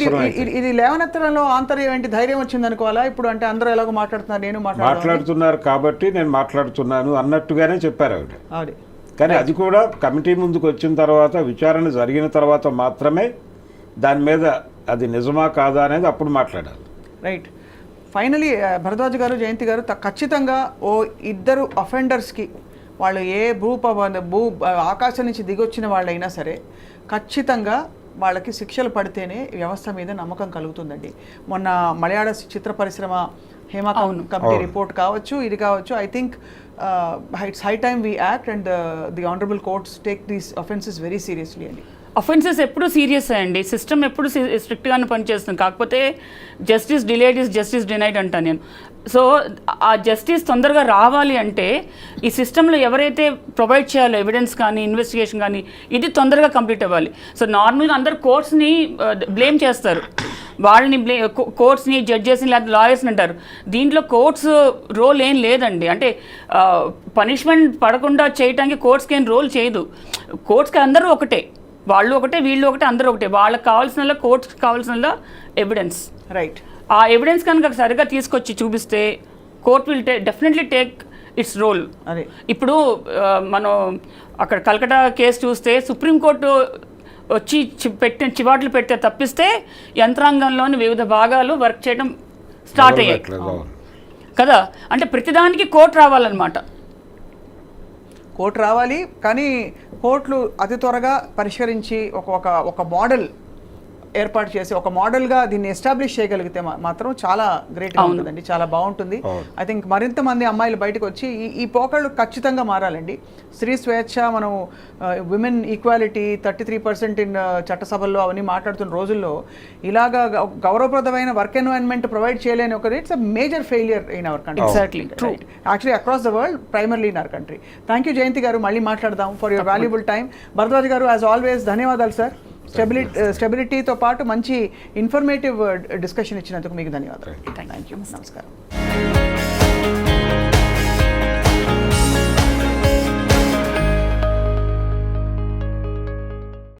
ఇది లేవనెత్తడంలో ఆంతర్యం ఏంటి, ధైర్యం వచ్చింది అనుకోవాలా ఇప్పుడు? అంటే అందరూ ఎలాగో మాట్లాడుతున్నారు, నేను మాట్లాడుతున్నారు కాబట్టి నేను మాట్లాడుతున్నాను అన్నట్టుగానే చెప్పారు ఆవిడ. కానీ అది కూడా కమిటీ ముందుకు వచ్చిన తర్వాత, విచారణ జరిగిన తర్వాత మాత్రమే దాని మీద అది నిజమా కాదా అనేది అప్పుడు మాట్లాడాలి. రైట్. ఫైనలీ భరద్వాజ్ గారు, జయంతి గారు, ఖచ్చితంగా ఓ ఇద్దరు అఫెండర్స్కి వాళ్ళు ఏ ఆకాశం నుంచి దిగొచ్చిన వాళ్ళైనా సరే ఖచ్చితంగా వాళ్ళకి శిక్షలు పడితేనే వ్యవస్థ మీద నమ్మకం కలుగుతుందండి. మొన్న మలయాళ చిత్ర పరిశ్రమ హేమా కమిటీ రిపోర్ట్ కావచ్చు, ఇది కావచ్చు. I think it's high time we act and the honourable courts take these offences very seriously అండి. అఫెన్సెస్ ఎప్పుడు సీరియస్ అండి, సిస్టమ్ ఎప్పుడు స్ట్రిక్ట్గానే పనిచేస్తుంది. కాకపోతే justice delayed is justice denied అంటాను నేను. సో ఆ జస్టిస్ తొందరగా రావాలి అంటే ఈ సిస్టంలో ఎవరైతే ప్రొవైడ్ చేయాలో ఎవిడెన్స్ కానీ ఇన్వెస్టిగేషన్ కానీ ఇది తొందరగా కంప్లీట్ అవ్వాలి. సో నార్మల్గా అందరు కోర్ట్స్ని బ్లేమ్ చేస్తారు, వాళ్ళని కోర్ట్స్ని జడ్జెస్ని లేదా లాయర్స్ని అంటారు. దీంట్లో కోర్ట్స్ రోల్ ఏం లేదండి. అంటే పనిష్మెంట్ పడకుండా చేయడానికి కోర్ట్స్కి ఏం రోల్ చేయదు. కోర్ట్స్కి అందరూ ఒకటే, వాళ్ళు ఒకటే, వీళ్ళు ఒకటే, అందరూ ఒకటే. వాళ్ళకి కావాల్సిన కోర్ట్స్కి కావాల్సిన ఎవిడెన్స్, రైట్, ఆ ఎవిడెన్స్ కనుక సరిగా తీసుకొచ్చి చూపిస్తే court will definitely take its role. అదే ఇప్పుడు మనం అక్కడ కల్కటా కేసు చూస్తే సుప్రీంకోర్టు వచ్చి చివాట్లు పెడితే తప్పిస్తే యంత్రాంగంలోని వివిధ భాగాలు వర్క్ చేయడం స్టార్ట్ అయ్యాయి కదా. అంటే ప్రతిదానికి కోర్టు రావాలన్నమాట. కోర్టు రావాలి, కానీ కోర్టులు అతి త్వరగా పరిష్కరించి ఒక మోడల్ ఏర్పాటు చేసి ఒక మోడల్గా దీన్ని ఎస్టాబ్లిష్ చేయగలిగితే మాత్రం చాలా గ్రేట్గా ఉంటుందండి, చాలా బాగుంటుంది. ఐ థింక్ మరింత మంది అమ్మాయిలు బయటకు వచ్చి ఈ పోకళ్ళు ఖచ్చితంగా మారాలండి. స్త్రీ స్వేచ్ఛ, మనం విమెన్ ఈక్వాలిటీ 33% ఇన్ చట్టసభల్లో అవన్నీ మాట్లాడుతున్న రోజుల్లో ఇలాగా గౌరవప్రదమైన వర్క్ ఎన్వైరన్మెంట్ ప్రొవైడ్ చేయలేని ఒక it's a major failure in our country. Exactly, true, actually across the world, primarily in our country. Thank you Jayanthi garu, మళ్ళీ మాట్లాడదాం. For your valuable time. Bharadwaj garu, as always ధన్యవాదాలు సార్. స్టెబిలిటీతో పాటు మంచి ఇన్ఫర్మేటివ్ డిస్కషన్ ఇచ్చినందుకు మీకు ధన్యవాదాలు. థ్యాంక్ యూ, నమస్కారం.